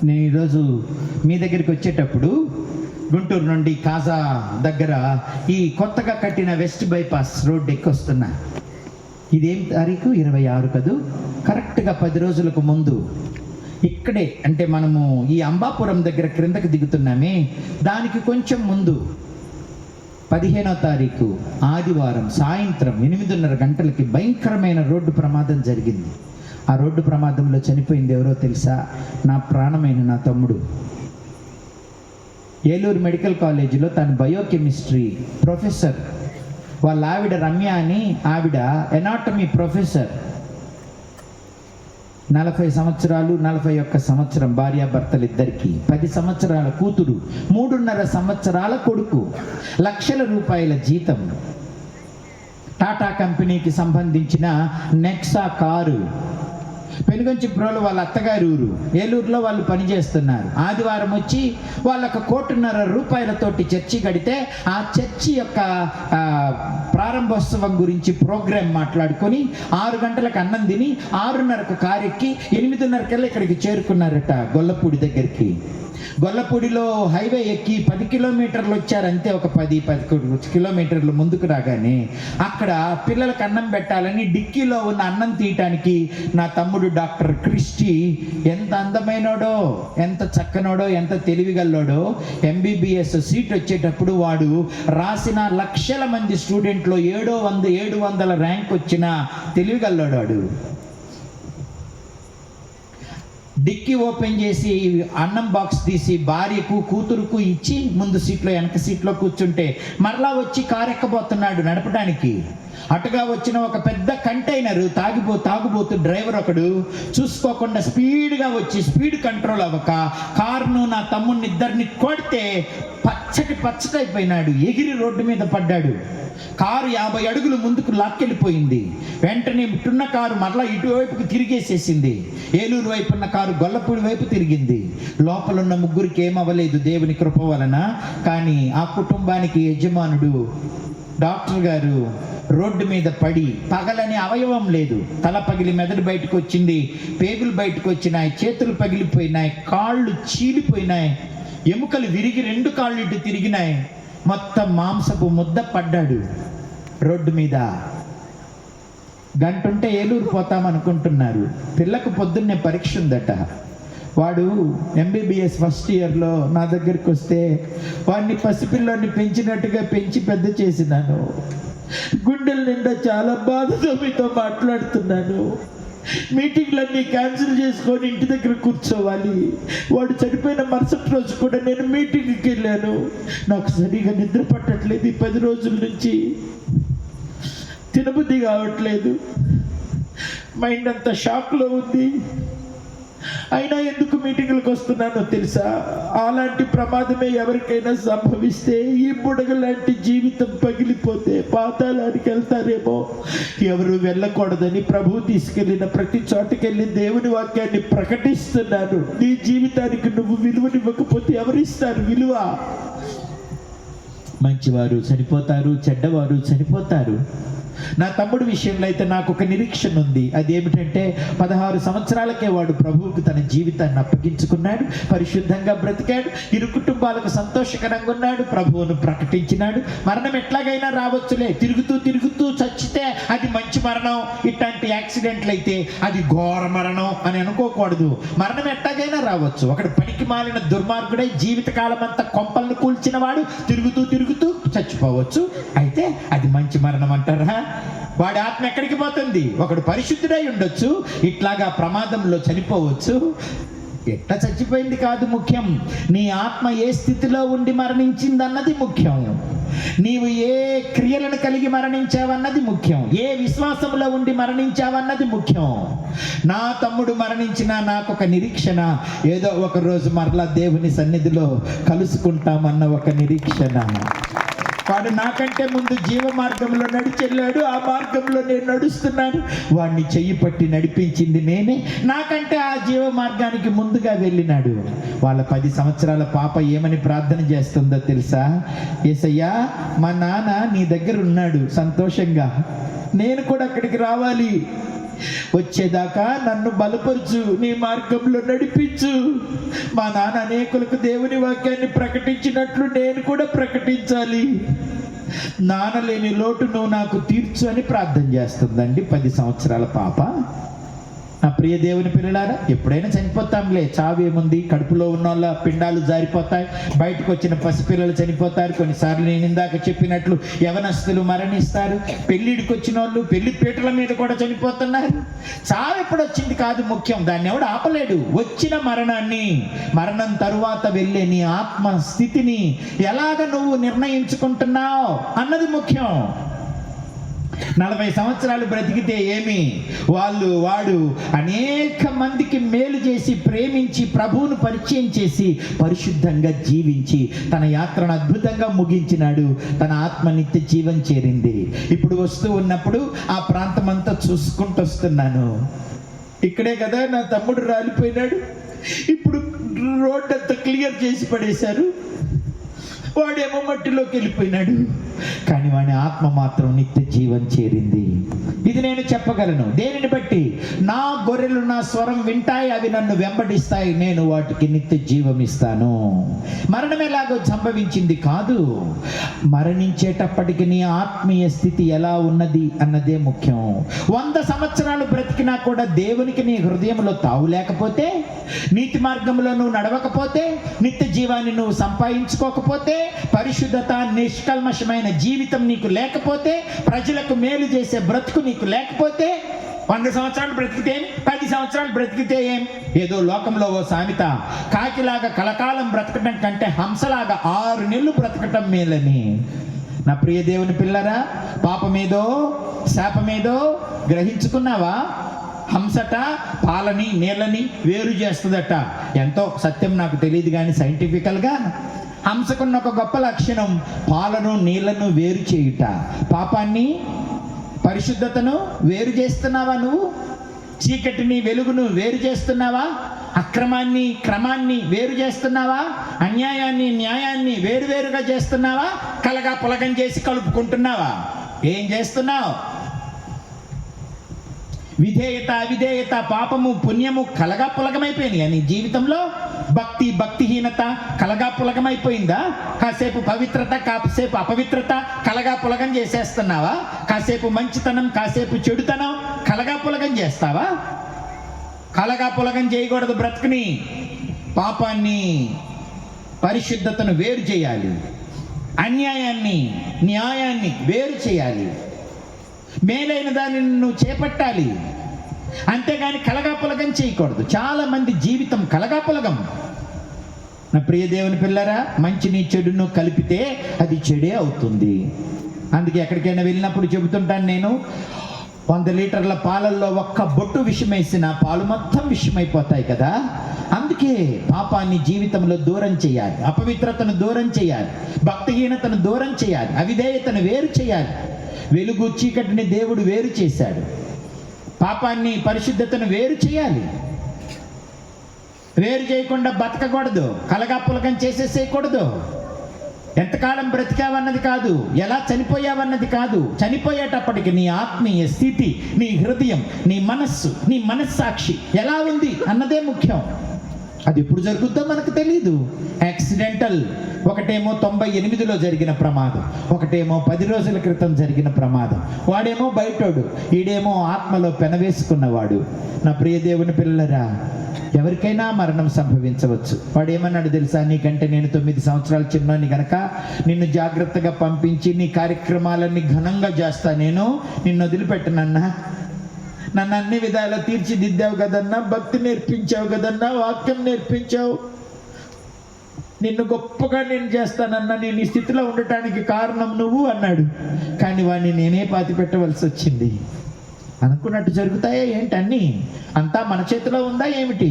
నేను ఈరోజు మీ దగ్గరికి వచ్చేటప్పుడు గుంటూరు నుండి కాజా దగ్గర ఈ కొత్తగా కట్టిన వెస్ట్ బైపాస్ రోడ్ ఎక్కి వస్తున్నా. ఇదేం తారీఖు? 26 కదూ. కరెక్ట్గా 10 రోజులకు ముందు ఇక్కడే, అంటే మనము ఈ అంబాపురం దగ్గర క్రిందకి దిగుతున్నామే, దానికి కొంచెం ముందు 15వ తారీఖు ఆదివారం సాయంత్రం 8:30 గంటలకి భయంకరమైన రోడ్డు ప్రమాదం జరిగింది. ఆ రోడ్డు ప్రమాదంలో చనిపోయింది ఎవరో తెలుసా? నా ప్రాణమైన నా తమ్ముడు. ఏలూరు మెడికల్ కాలేజీలో తన బయోకెమిస్ట్రీ ప్రొఫెసర్, వాళ్ళ ఆవిడ రమ్య అని, ఆవిడ ఎనాటమీ ప్రొఫెసర్. 40 సంవత్సరాలు 41 సంవత్సరం భార్యాభర్తలు ఇద్దరికి, 10 సంవత్సరాల కూతురు, 3.5 సంవత్సరాల కొడుకు, లక్షల రూపాయల జీతం. టాటా కంపెనీకి సంబంధించిన నెక్సా కారు. పెనుగంచి ప్రోలు వాళ్ళ అత్తగారి ఊరు, ఏలూరులో వాళ్ళు పనిచేస్తున్నారు. ఆదివారం వచ్చి వాళ్ళకు 1.5 కోట్లతోటి చర్చి కడితే ఆ చర్చి యొక్క ప్రారంభోత్సవం గురించి ప్రోగ్రాం మాట్లాడుకొని 6 గంటలకు అన్నం తిని 6:30కు కారెక్కి 8:30 కల్లా ఇక్కడికి చేరుకున్నారట, గొల్లపూడి దగ్గరికి. గొల్లపూడిలో హైవే ఎక్కి 10 కిలోమీటర్లు వచ్చారు అంతే. ఒక 10 కిలోమీటర్లు ముందుకు రాగానే అక్కడ పిల్లలకు అన్నం పెట్టాలని డిక్కీలో ఉన్న అన్నం తీయటానికి నా తమ్ముడు డాక్టర్ క్రిస్టి ఎంత అందమైనోడో, ఎంత చక్కనోడో, ఎంత తెలివిగల్లోడో. MBBS సీట్ వచ్చేటప్పుడు వాడు రాసిన లక్షల మంది స్టూడెంట్లో 700 ర్యాంక్ వచ్చిన తెలివిగల్లోడు వాడు. డిక్కీ ఓపెన్ చేసి అన్నం బాక్స్ తీసి భార్యకు కూతురుకు ఇచ్చి ముందు సీట్లో వెనక సీట్లో కూర్చుంటే మరలా వచ్చి కారు ఎక్కబోతున్నాడు నడపడానికి. అటుగా వచ్చిన ఒక పెద్ద కంటైనర్ తాగుబోతు డ్రైవర్ ఒకడు చూసుకోకుండా స్పీడ్గా వచ్చి స్పీడ్ కంట్రోల్ అవ్వక కారును నా తమ్ముడిని ఇద్దరిని కొడితే పచ్చటైపోయినాడు, ఎగిరి రోడ్డు మీద పడ్డాడు. కారు 50 అడుగులు ముందుకు లాక్కెళ్ళిపోయింది. వెంటనే ఇటున్న కారు మరలా ఇటువైపుకి తిరిగేసేసింది. ఏలూరు వైపు ఉన్న కారు గొల్లపూడి వైపు తిరిగింది. లోపల ఉన్న ముగ్గురికి ఏమవ్వలేదు దేవుని కృప వలన. కానీ ఆ కుటుంబానికి యజమానుడు డాక్టర్ గారు రోడ్డు మీద పడి, పగలని అవయవం లేదు, తల పగిలి మెదడు బయటకు వచ్చింది, పేగులు బయటకు వచ్చినాయి, చేతులు పగిలిపోయినాయి, కాళ్ళు చీలిపోయినాయి, ఎముకలు విరిగి 2 కాళ్ళు ఇటు తిరిగినాయి, మొత్తం మాంసపు ముద్ద పడ్డాడు రోడ్డు మీద. గంటుంటే ఏలూరు పోతామనుకుంటున్నారు. పిల్లకు పొద్దున్నే పరీక్ష ఉందట. వాడు MBBS ఫస్ట్ ఇయర్లో నా దగ్గరికి వస్తే వాడిని పసిపిల్లోని పెంచినట్టుగా పెంచి పెద్ద చేసినాను. గుండెల నిండా చాలా బాధతో మీతో మాట్లాడుతున్నాను. మీటింగ్లన్నీ క్యాన్సిల్ చేసుకొని ఇంటి దగ్గర కూర్చోవాలి. వాడు చనిపోయిన మరుసటి రోజు కూడా నేను మీటింగ్కి వెళ్ళాను. నాకు సరిగా నిద్ర పట్టట్లేదు. 10 రోజుల నుంచి తినబుద్ధి కావట్లేదు. మైండ్ అంతా షాక్లో ఉంది. అయినా ఎందుకు మీటింగులకు వస్తున్నానో తెలుసా? అలాంటి ప్రమాదమే ఎవరికైనా సంభవిస్తే, ఈ బుడగ లాంటి జీవితం పగిలిపోతే పాతాళానికి వెళ్తారేమో. ఎవరు వెళ్ళకూడదని ప్రభువు తీసుకెళ్ళిన ప్రతి చోటకెళ్ళి దేవుని వాక్యాన్ని ప్రకటిస్తున్నాను. నీ జీవితానికి నువ్వు విలువనివ్వకపోతే ఎవరిస్తారు విలువ? మంచివారు చనిపోతారు, చెడ్డవారు చనిపోతారు. నా తమ్ముడు విషయంలో అయితే నాకు ఒక నిరీక్షణ ఉంది. అదేమిటంటే 16 సంవత్సరాలకే వాడు ప్రభువుకు తన జీవితాన్ని అప్పగించుకున్నాడు, పరిశుద్ధంగా బ్రతికాడు, 2 కుటుంబాలకు సంతోషకరంగా ఉన్నాడు, ప్రభువును ప్రకటించినాడు. మరణం ఎట్లాగైనా రావచ్చులే, తిరుగుతూ చచ్చితే అది మంచి మరణం, ఇట్లాంటి యాక్సిడెంట్లు అయితే అది ఘోర మరణం అని అనుకోకూడదు. మరణం ఎట్లాగైనా రావచ్చు. ఒకడు పనికి మాలిన దుర్మార్గుడై జీవితకాలం అంతా కొంపలను కూల్చిన వాడు తిరుగుతూ చచ్చిపోవచ్చు. అయితే అది మంచి మరణం అంటారా? వాడి ఆత్మ ఎక్కడికి పోతుంది? ఒకడు పరిశుద్ధుడై ఉండొచ్చు, ఇట్లాగా ప్రమాదంలో చనిపోవచ్చు. ఎట్లా చచ్చిపోయింది కాదు ముఖ్యం, నీ ఆత్మ ఏ స్థితిలో ఉండి మరణించిందన్నది ముఖ్యం. నీవు ఏ క్రియలను కలిగి మరణించావన్నది ముఖ్యం. ఏ విశ్వాసంలో ఉండి మరణించావన్నది ముఖ్యం. నా తమ్ముడు మరణించినా నాకు ఒక నిరీక్షణ, ఏదో ఒక రోజు మరలా దేవుని సన్నిధిలో కలుసుకుంటామన్న ఒక నిరీక్షణ. వాడు నాకంటే ముందు జీవ మార్గంలో నడిచెళ్ళాడు, ఆ మార్గంలో నేను నడుస్తున్నాను. వాడిని చెయ్యి పట్టి నడిపించింది నేనే, నాకంటే ఆ జీవ మార్గానికి ముందుగా వెళ్ళినాడు. వాళ్ళ 10 సంవత్సరాల పాప ఏమని ప్రార్థన చేస్తుందో తెలుసా? యేసయ్యా, మా నాన్న నీ దగ్గర ఉన్నాడు సంతోషంగా, నేను కూడా అక్కడికి రావాలి, వచ్చేదాకా నన్ను బలపరచు, నీ మార్గంలో నడిపించు. మా నాన్న అనేకులకు దేవుని వాక్యాన్ని ప్రకటించినట్లు నేను కూడా ప్రకటించాలి. నాన్న లేని లోటు నువ్వు నాకు తీర్చు అని ప్రార్థన చేస్తుందండి 10 సంవత్సరాల పాప. నా ప్రియ దేవుని పిల్లలారా, ఎప్పుడైనా చనిపోతాంలే, చావేముంది? కడుపులో ఉన్న వాళ్ళ పిండాలు జారిపోతాయి, బయటకు వచ్చిన పసిపిల్లలు చనిపోతారు. కొన్నిసార్లు నేను ఇందాక చెప్పినట్లు యవనస్తులు మరణిస్తారు, పెళ్ళిడికి వచ్చిన వాళ్ళు పెళ్లి పీటల మీద కూడా చనిపోతున్నారు. చావు ఎప్పుడు వచ్చింది కాదు ముఖ్యం, దాన్ని ఎవడు ఆపలేడు. వచ్చిన మరణాన్ని, మరణం తరువాత వెళ్ళే నీ ఆత్మ స్థితిని ఎలాగ నువ్వు నిర్ణయించుకుంటున్నావు అన్నది ముఖ్యం. 40 సంవత్సరాలు బ్రతికితే ఏమి? వాడు అనేక మందికి మేలు చేసి, ప్రేమించి, ప్రభువును పరిచయం చేసి, పరిశుద్ధంగా జీవించి తన యాత్రను అద్భుతంగా ముగించినాడు. తన ఆత్మ నిత్య జీవం చేరింది. ఇప్పుడు వస్తూ ఉన్నప్పుడు ఆ ప్రాంతం అంతా చూసుకుంటూ వస్తున్నాను. ఇక్కడే కదా నా తమ్ముడు రాలిపోయినాడు. ఇప్పుడు రోడ్ అంతా క్లియర్ చేసి పడేశారు. వాడేమో మట్టిలోకి వెళ్ళిపోయినాడు, కానీ వాడి ఆత్మ మాత్రం నిత్య జీవం చేరింది. ఇది నేను చెప్పగలను. దేనిని బట్టి? నా గొర్రెలు నా స్వరం వింటాయి, అవి నన్ను వెంబడిస్తాయి, నేను వాటికి నిత్య జీవం ఇస్తాను. మరణం ఎలాగో సంభవించింది కాదు, మరణించేటప్పటికి నీ ఆత్మీయ స్థితి ఎలా ఉన్నది అన్నదే ముఖ్యం. 100 సంవత్సరాలు బ్రతికినా కూడా దేవునికి నీ హృదయంలో తావు లేకపోతే, నీతి మార్గంలో నువ్వు నడవకపోతే, నిత్య జీవాన్ని నువ్వు సంపాదించుకోకపోతే, పరిశుద్ధత, నిష్కల్మషమైన జీవితం నీకు లేకపోతే, ప్రజలకు మేలు చేసే బ్రతుకు నీకు లేకపోతే, 100 సంవత్సరాలు బ్రతికితే 10 సంవత్సరాలు బ్రతికితే ఏం? ఏదో లోకంలో ఓ సామెత, కాకిలాగా కలకాలం బ్రతకటం కంటే హంసలాగా 6 నెలలు బ్రతకటం మేలని. నా ప్రియ దేవుని పిల్లరా, పాపమేదో శాపమేదో గ్రహించుకున్నావా? హంసట పాలని నీళ్ళని వేరు చేస్తుందట. ఎంతో సత్యం నాకు తెలియదు కానీ సైంటిఫికల్గా హంసకున్న ఒక గొప్ప లక్షణం పాలను నీళ్లను వేరు చేయుట. పాపాన్ని పరిశుద్ధతను వేరు చేస్తున్నావా నువ్వు? చీకటిని వెలుగును వేరు చేస్తున్నావా? అక్రమాన్ని క్రమాన్ని వేరు చేస్తున్నావా? అన్యాయాన్ని న్యాయాన్ని వేరువేరుగా చేస్తున్నావా? కలగా పులగం చేసి కలుపుకుంటున్నావా? ఏం చేస్తున్నావు? విధేయత అవిధేయత, పాపము పుణ్యము కలగా పులగమైపోయినాయి నీ జీవితంలో. భక్తిహీనత కలగా పులగమైపోయిందా? కాసేపు పవిత్రత కాసేపు అపవిత్రత కలగా పులగం చేసేస్తున్నావా? కాసేపు మంచితనం కాసేపు చెడుతనం కలగా పులగం చేస్తావా? కలగా పులగం చేయకూడదు. బ్రతుకుని, పాపాన్ని పరిశుద్ధతను వేరు చేయాలి, అన్యాయాన్ని న్యాయాన్ని వేరు చేయాలి, మేలైన దానిని నువ్వు చేపట్టాలి. అంతేగాని కలగాపులగం చేయకూడదు. చాలా మంది జీవితం కలగాపులగం. నా ప్రియ దేవుని పిల్లరా, మంచిని చెడును కలిపితే అది చెడే అవుతుంది. అందుకే ఎక్కడికైనా వెళ్ళినప్పుడు చెబుతుంటాను నేను, 100 లీటర్ల పాలల్లో ఒక్క బొట్టు విషమేసిన పాలు మొత్తం విషమైపోతాయి కదా. అందుకే పాపాన్ని జీవితంలో దూరం చేయాలి, అపవిత్రతను దూరం చేయాలి, భక్తిహీనతను దూరం చేయాలి, అవిధేయతను వేరు చేయాలి. వెలుగు చీకటిని దేవుడు వేరు చేశాడు. పాపాన్ని పరిశుద్ధతను వేరు చేయాలి. వేరు చేయకుండా బతకకూడదు, కలగాపులగం చేసేసేయకూడదు. ఎంతకాలం బ్రతికావన్నది కాదు, ఎలా చనిపోయావన్నది కాదు. చనిపోయేటప్పటికి నీ ఆత్మీయ స్థితి, నీ హృదయం, నీ మనస్సు, నీ మనస్సాక్షి ఎలా ఉంది అన్నదే ముఖ్యం. అది ఎప్పుడు జరుగుద్దో మనకు తెలియదు. యాక్సిడెంటల్. ఒకటేమో 98లో జరిగిన ప్రమాదం, ఒకటేమో 10 రోజుల క్రితం జరిగిన ప్రమాదం. వాడేమో బయటోడు, ఈడేమో ఆత్మలో పెనవేసుకున్నవాడు. నా ప్రియ దేవుని పిల్లరా, ఎవరికైనా మరణం సంభవించవచ్చు. వాడు ఏమన్నాడు తెలుసా? నీకంటే నేను 9 సంవత్సరాలు చిన్నోని గనక నిన్ను జాగ్రత్తగా పంపించి నీ కార్యక్రమాలన్నీ ఘనంగా చేస్తా, నేను నిన్ను వదిలిపెట్టనన్నా. నన్ను అన్ని విధాలా తీర్చిదిద్దావు కదన్నా, భక్తి నేర్పించావు కదన్నా, వాక్యం నేర్పించావు, నిన్ను గొప్పగా నేను చేస్తానన్నా, నేను ఈ స్థితిలో ఉండటానికి కారణం నువ్వు అన్నాడు. కానీ వాడిని నేనే పాతి పెట్టవలసి వచ్చింది. అనుకున్నట్టు జరుగుతాయా ఏంటన్నీ? అంతా మన చేతిలో ఉందా ఏమిటి?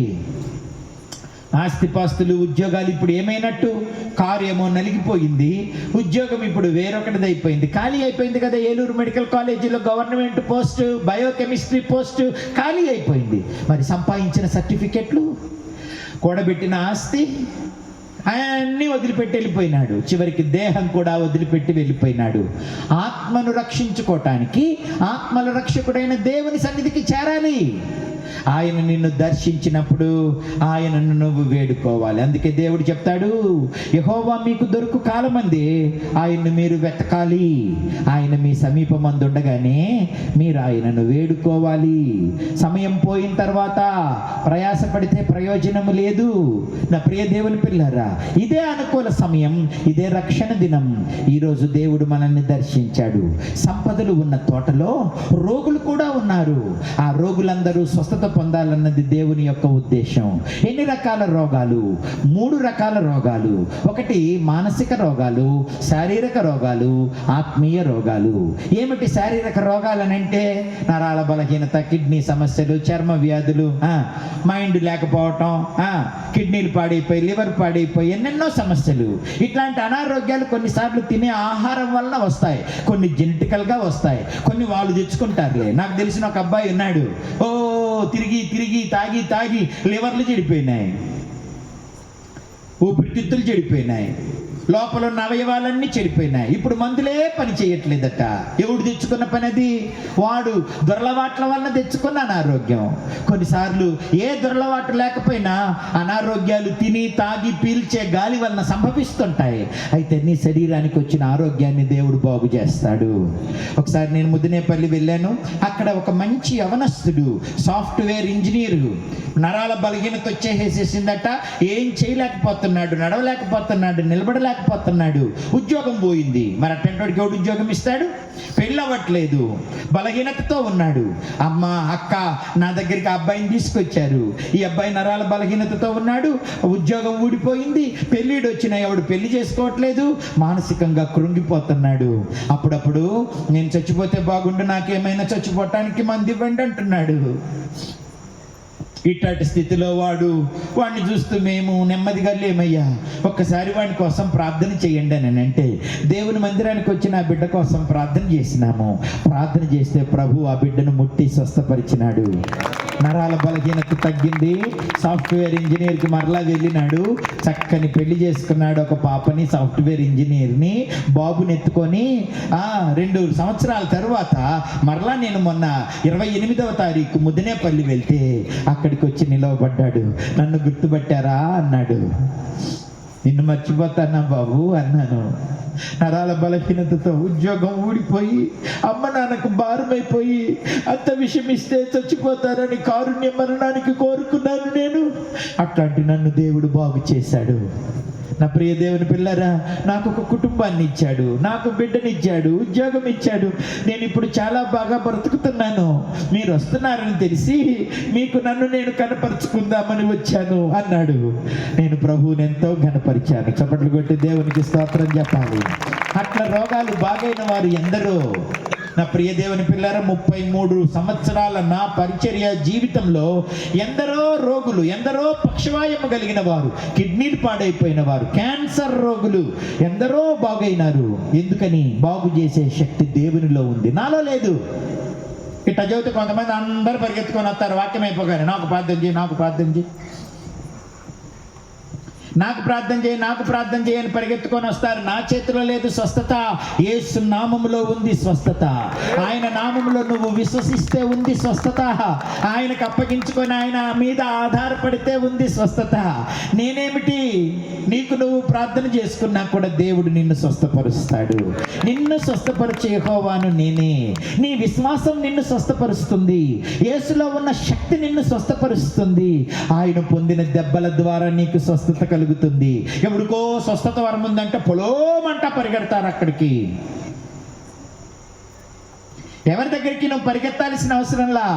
ఆస్తిపాస్తులు, ఉద్యోగాలు ఇప్పుడు ఏమైనట్టు? కారు ఏమో నలిగిపోయింది, ఉద్యోగం ఇప్పుడు వేరొకటిది అయిపోయింది, ఖాళీ అయిపోయింది కదా. ఏలూరు మెడికల్ కాలేజీలో గవర్నమెంట్ పోస్టు, బయోకెమిస్ట్రీ పోస్టు ఖాళీ అయిపోయింది. మరి సంపాదించిన సర్టిఫికెట్లు, కూడబెట్టిన ఆస్తి అన్నీ వదిలిపెట్టి వెళ్ళిపోయినాడు. చివరికి దేహం కూడా వదిలిపెట్టి వెళ్ళిపోయినాడు. ఆత్మను రక్షించుకోవటానికి ఆత్మల రక్షకుడైన దేవుని సన్నిధికి చేరాలి. ఆయన నిన్ను దర్శించినప్పుడు ఆయనను నువ్వు వేడుకోవాలి. అందుకే దేవుడు చెప్తాడు, యెహోవా మీకు దొరుకు కాలమంది ఆయన్ను మీరు వెతకాలి. ఆయన మీ సమీపమందు ఉండగానే మీరు ఆయనను వేడుకోవాలి. సమయం పోయిన తర్వాత ప్రయాసపడితే ప్రయోజనము లేదు. నా ప్రియ దేవుని పిల్లరా, ఇదే అనుకూల సమయం, ఇదే రక్షణ దినం. ఈరోజు దేవుడు మనల్ని దర్శించాడు. సంపదలు ఉన్న తోటలో రోగులు కూడా ఉన్నారు. ఆ రోగులందరూ స్వస్థత పొందాలన్నది దేవుని యొక్క ఉద్దేశం. ఎన్ని రకాల రోగాలు? 3 రకాల రోగాలు. ఒకటి మానసిక రోగాలు, శారీరక రోగాలు, ఆత్మీయ రోగాలు. ఏమిటి శారీరక రోగాలు అంటే నరాల బలహీనత, కిడ్నీ సమస్యలు, చర్మ వ్యాధులు, మైండ్ లేకపోవటం, కిడ్నీలు పాడైపోయి, లివర్ పాడైపోయి, ఎన్నెన్నో సమస్యలు. ఇట్లాంటి అనారోగ్యాలు కొన్నిసార్లు తినే ఆహారం వల్ల వస్తాయి, కొన్ని జెనెటికల్గా వస్తాయి, కొన్ని వాళ్ళు తెచ్చుకుంటారులే. నాకు తెలిసిన ఒక అబ్బాయి ఉన్నాడు, తిరిగి తిరిగి తాగి లివర్లు చెడిపోయినాయి, ఊపిరితిత్తులు చెడిపోయినాయి, లోపల ఉన్న అవయవాలన్నీ చెడిపోయినాయి. ఇప్పుడు మందులే పని చేయట్లేదట. ఎవడు తెచ్చుకున్న పని అది? వాడు దొరలవాట్ల వల్ల తెచ్చుకున్న అనారోగ్యం. కొన్నిసార్లు ఏ దొరలవాటు లేకపోయినా అనారోగ్యాలు తిని తాగి పీల్చే గాలి వలన సంభవిస్తుంటాయి. అయితే నీ శరీరానికి వచ్చిన ఆరోగ్యాన్ని దేవుడు బాగు చేస్తాడు. ఒకసారి నేను ముదినేపల్లి వెళ్ళాను. అక్కడ ఒక మంచి యవనస్తుడు, సాఫ్ట్వేర్ ఇంజనీరు, నరాల బలహీనత వచ్చేసేసిందట. ఏం చేయలేకపోతున్నాడు, నడవలేకపోతున్నాడు, నిలబడలేకపోతున్నాడు. ఉద్యోగం పోయింది. మరి అట్టంటోడికి ఎవడు ఉద్యోగం ఇస్తాడు? పెళ్ళవట్లేదు, బలహీనతతో ఉన్నాడు. అమ్మ, అక్క, నా దగ్గరికి ఆ అబ్బాయిని తీసుకొచ్చారు. ఈ అబ్బాయి నరాల బలహీనతతో ఉన్నాడు, ఉద్యోగం ఊడిపోయింది, పెళ్ళిడు వచ్చినా ఎవడు పెళ్లి చేసుకోవట్లేదు, మానసికంగా కృంగిపోతున్నాడు. అప్పుడప్పుడు నేను చచ్చిపోతే బాగుండు, నాకేమైనా చచ్చిపోవటానికి మంది ఇవ్వండి అంటున్నాడు. ఇట్లాంటి స్థితిలో వాడిని చూస్తూ మేము నెమ్మదిగా లేమయ్యా, ఒక్కసారి వాడి కోసం ప్రార్థన చేయండి అని అంటే, దేవుని మందిరానికి వచ్చిన ఆ బిడ్డ కోసం ప్రార్థన చేసినాము. ప్రార్థన చేస్తే ప్రభు ఆ బిడ్డను ముట్టి స్వస్థపరిచినాడు. నరాల బలహీనత తగ్గింది. సాఫ్ట్వేర్ ఇంజనీర్కి మరలా వెళ్ళినాడు. చక్కని పెళ్లి చేసుకున్నాడు. ఒక పాపని, సాఫ్ట్వేర్ ఇంజనీర్ని, బాబుని ఎత్తుకొని 2 సంవత్సరాల తర్వాత మరలా నేను మొన్న 28వ తారీఖు ముదినేపల్లి వెళ్తే అక్కడికి వచ్చి నిలవబడ్డాడు. నన్ను గుర్తుపట్టారా అన్నాడు. నిన్ను మర్చిపోతానా బాబు అన్నాను. నరాల బలహీనతతో ఉద్యోగం ఊడిపోయి, అమ్మ నాన్నకు భారమైపోయి, అంత విషయం ఇస్తే చచ్చిపోతారని కారుణ్య మరణానికి కోరుకున్నాను నేను. అట్లాంటి నన్ను దేవుడు బాగు చేశాడు. నా ప్రియ దేవుని పిల్లరా, నాకు ఒక కుటుంబాన్ని ఇచ్చాడు, నాకు బిడ్డనిచ్చాడు, ఉద్యోగం ఇచ్చాడు. నేను ఇప్పుడు చాలా బాగా బ్రతుకుతున్నాను. మీరు వస్తున్నారని తెలిసి మీకు నన్ను నేను కనపరుచుకుందామని వచ్చాను అన్నాడు. నేను ప్రభువుని ఎంతో ఘనపరిచాను. చప్పట్లు కొట్టి దేవునికి స్తోత్రం చెప్పాలి. అట్లా రోగాలు బాగైన వారు ఎందరో. నా ప్రియ దేవుని పిల్లరా, 33 సంవత్సరాల నా పరిచర్య జీవితంలో ఎందరో రోగులు, ఎందరో పక్షవాయము కలిగిన వారు, కిడ్నీలు పాడైపోయిన వారు, క్యాన్సర్ రోగులు ఎందరో బాగైనారు. ఎందుకని? బాగు చేసే శక్తి దేవునిలో ఉంది, నాలో లేదు. ఇట్ట చదివితే కొంతమంది అందరూ పరిగెత్తుకొని వస్తారు, వాక్యం అయిపోగానే నాకు ప్రార్థన చేయి, నాకు ప్రార్థన చేయి, నాకు ప్రార్థన చేయి, నాకు ప్రార్థన చేయని పరిగెత్తుకొని వస్తారు. నా చేతిలో లేదు స్వస్థత, యేసు నామములో ఉంది స్వస్థత. ఆయన నామములో నువ్వు విశ్వసిస్తే ఉంది స్వస్థత. ఆయనకు అప్పగించుకొని ఆయన మీద ఆధారపడితే ఉంది స్వస్థత. నేనేమిటి? నీకు నువ్వు ప్రార్థన చేసుకున్నా కూడా దేవుడు నిన్ను స్వస్థపరుస్తాడు. నిన్ను స్వస్థపరిచే యెహోవాను నేనే. నీ విశ్వాసం నిన్ను స్వస్థపరుస్తుంది. యేసులో ఉన్న శక్తి నిన్ను స్వస్థపరుస్తుంది. ఆయన పొందిన దెబ్బల ద్వారా నీకు స్వస్థత కలుగుతుంది. ఎవరికో స్వస్థత వరం ఉందంటే పొలోమంట పరిగెడతారు అక్కడికి. ఎవరి దగ్గరికి నువ్వు పరిగెత్తాల్సిన అవసరంలా,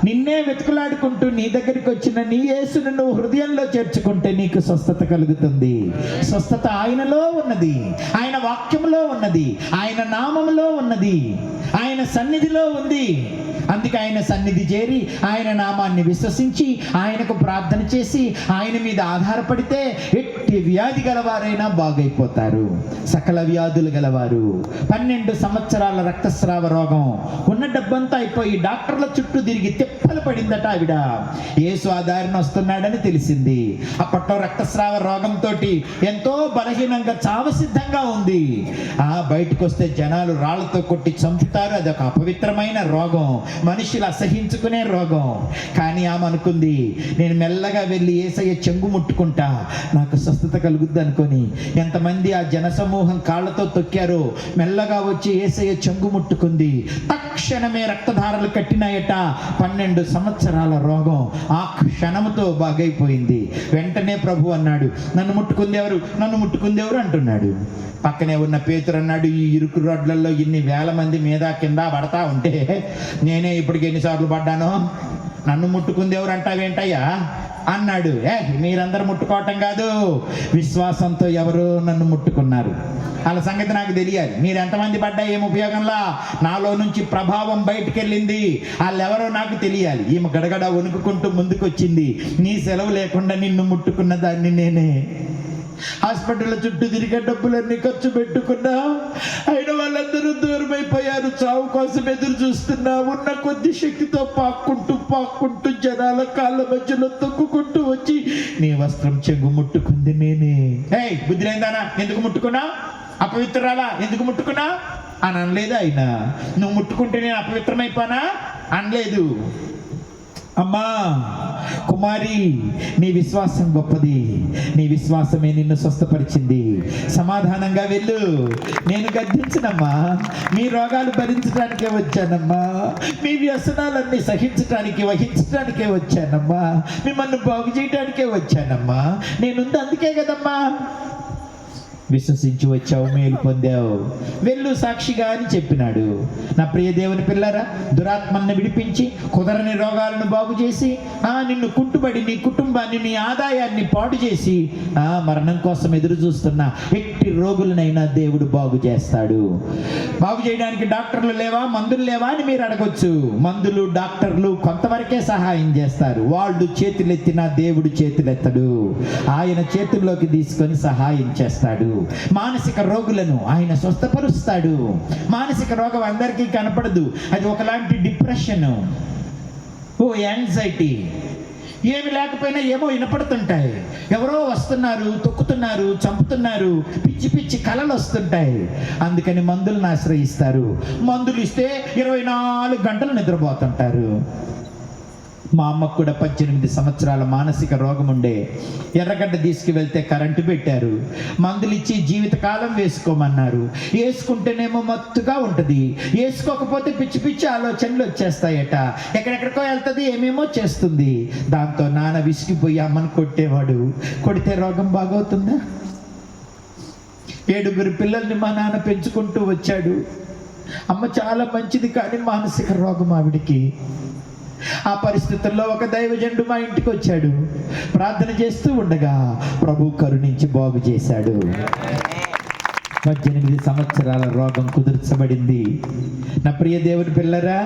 నిన్నే వెతుకులాడుకుంటూ నీ దగ్గరికి వచ్చిన నీ యేసును నువ్వు హృదయంలో చేర్చుకుంటే నీకు స్వస్థత కలుగుతుంది. స్వస్థత ఆయనలో ఉన్నది, ఆయన వాక్యములో ఉన్నది, ఆయన నామములో ఉన్నది, ఆయన సన్నిధిలో ఉంది. అందుకే ఆయన సన్నిధి చేరి ఆయన నామాన్ని విశ్వసించి ఆయనకు ప్రార్థన చేసి ఆయన మీద ఆధారపడితే ఎట్టి వ్యాధి గలవారైనా బాగైపోతారు. సకల వ్యాధులు గలవారు 12 సంవత్సరాల రక్తస్రావ రోగం ఉన్న డబ్బంతా అయిపోయి డాక్టర్ల చుట్టూ తిరిగి తిప్పలు పడిందట ఆవిడ. యేసు ఆధారణ వస్తున్నాడని తెలిసింది. అప్పట్లో రక్తస్రావ రోగంతో ఎంతో బలహీనంగా చావ సిద్ధంగా ఉంది. బయటకు వస్తే జనాలు రాళ్లతో కొట్టి చంపుతారు. అదొక అపవిత్రమైన రోగం, మనుషులు అసహించుకునే రోగం. కానీ ఆమె అనుకుంది, నేను మెల్లగా వెళ్ళి యేసయ్య చెంగు ముట్టుకుంటా, నాకు స్వస్థత కలుగుద్ది అనుకొని ఎంతమంది ఆ జనసమూహం కాళ్ళతో తొక్కారో మెల్లగా వచ్చి యేసయ్య చెంగు ముట్టుకుంది. తక్షణమే రక్తధారలు కట్టినాయట. 12 సంవత్సరాల రోగం ఆ క్షణంతో బాగైపోయింది. వెంటనే ప్రభు అన్నాడు, నన్ను ముట్టుకుంది ఎవరు, నన్ను ముట్టుకుంది ఎవరు అంటున్నాడు. పక్కనే ఉన్న పేతురు అన్నాడు, ఈ ఇరుకు రోడ్లలో ఇన్ని వేల మంది మీద కింద పడతా ఉంటే నేనే ఇప్పటికి ఎన్నిసార్లు పడ్డానో, నన్ను ముట్టుకుంది ఎవరు అంటావేంటయ్యా అన్నాడు. మీరందరూ ముట్టుకోవటం కాదు, విశ్వాసంతో ఎవరు నన్ను ముట్టుకున్నారు వాళ్ళ సంగతి నాకు తెలియాలి. మీరు ఎంతమంది పడ్డా ఏం ఉపయోగంలా, నాలో నుంచి ప్రభావం బయటికి వెళ్ళింది, వాళ్ళెవరో నాకు తెలియాలి. ఈమె గడగడ వణుకుకుంటూ ముందుకు వచ్చింది. నీ సెలవు లేకుండా నిన్ను ముట్టుకున్న దాన్ని నేనే. హాస్పిటల్ చుట్టూ తిరిగే డబ్బులన్నీ ఖర్చు పెట్టుకున్నా, అయిన వాళ్ళందరూ దూరమైపోయారు. చావు కోసం ఎదురు చూస్తున్నా. ఉన్న కొద్ది శక్తితో పాక్కుంటూ జనాల కాళ్ళ మధ్యలో తొక్కుకుంటూ వచ్చి నీ వస్త్రం చెంగు ముట్టుకుంది నేనే. బుద్ధి లేదానా, ఎందుకు ముట్టుకున్నా? అపవిత్రాలా, ఎందుకు ముట్టుకున్నా అని అనలేదు ఆయన. నువ్వు ముట్టుకుంటే నేను అపవిత్రమైపోనా అనలేదు. అమ్మా కుమారి, నీ విశ్వాసం గొప్పది, నీ విశ్వాసమే నిన్ను స్వస్థపరిచింది, సమాధానంగా వెళ్ళు. నేను గద్దించనమ్మా, మీ రోగాలు భరించడానికే వచ్చానమ్మా, మీ వ్యసనాలన్నీ సహించడానికి వహించడానికే వచ్చానమ్మా, మిమ్మల్ని బాగు చేయడానికే వచ్చానమ్మా, నేనుంది అందుకే కదమ్మా. విశ్వసించి వచ్చావు, మేలు పొందావు, వెళ్ళు సాక్షిగా అని చెప్పినాడు. నా ప్రియ దేవుని పిల్లరా, దురాత్మల్ని విడిపించి కుదరని రోగాలను బాగు చేసి నిన్ను కుంటుబడి నీ కుటుంబాన్ని నీ ఆదాయాన్ని పాడు చేసి మరణం కోసం ఎదురు చూస్తున్న ఎట్టి రోగులనైనా దేవుడు బాగు చేస్తాడు. బాగు చేయడానికి డాక్టర్లు లేవా, మందులు లేవా అని మీరు అడగొచ్చు. మందులు డాక్టర్లు కొంతవరకే సహాయం చేస్తారు. వాళ్ళు చేతులెత్తినా దేవుడు చేతులెత్తడు, ఆయన చేతుల్లోకి తీసుకొని సహాయం చేస్తాడు. మానసిక రోగులను ఆయన స్వస్థపరుస్తాడు. మానసిక రోగం అందరికీ కనపడదు, అది ఒకలాంటి డిప్రెషన్, యాంగ్జైటీ. ఏమి లేకపోయినా ఏమో వినపడుతుంటాయి, ఎవరో వస్తున్నారు, తొక్కుతున్నారు, చంపుతున్నారు, పిచ్చి పిచ్చి కలలు వస్తుంటాయి. అందుకని మందులను ఆశ్రయిస్తారు. మందులు ఇస్తే 24 గంటలు నిద్రపోతుంటారు. మా అమ్మకు కూడా 18 సంవత్సరాల మానసిక రోగం ఉండే. ఎర్రగడ్డ తీసుకువెళ్తే కరెంటు పెట్టారు, మందులు ఇచ్చి జీవితకాలం వేసుకోమన్నారు. వేసుకుంటేనేమో మత్తుగా ఉంటుంది, వేసుకోకపోతే పిచ్చి పిచ్చి ఆలోచనలు వచ్చేస్తాయట, ఎక్కడెక్కడికో వెళ్తుంది, ఏమేమో చేస్తుంది. దాంతో నాన్న విసిగిపోయి అమ్మను కొట్టేవాడు. కొడితే రోగం బాగవుతుందా? 7 పిల్లల్ని మా నాన్న పెంచుకుంటూ వచ్చాడు. అమ్మ చాలా మంచిది, కానీ మానసిక రోగం ఆవిడికి. ఆ పరిస్థితుల్లో ఒక దైవజనుడు మా ఇంటికి వచ్చాడు. ప్రార్థన చేస్తూ ఉండగా ప్రభు కరుణించి బాగు చేశాడు. 18 సంవత్సరాల రోగం కుదుర్చబడింది. నా ప్రియ దేవుని పిల్లరా,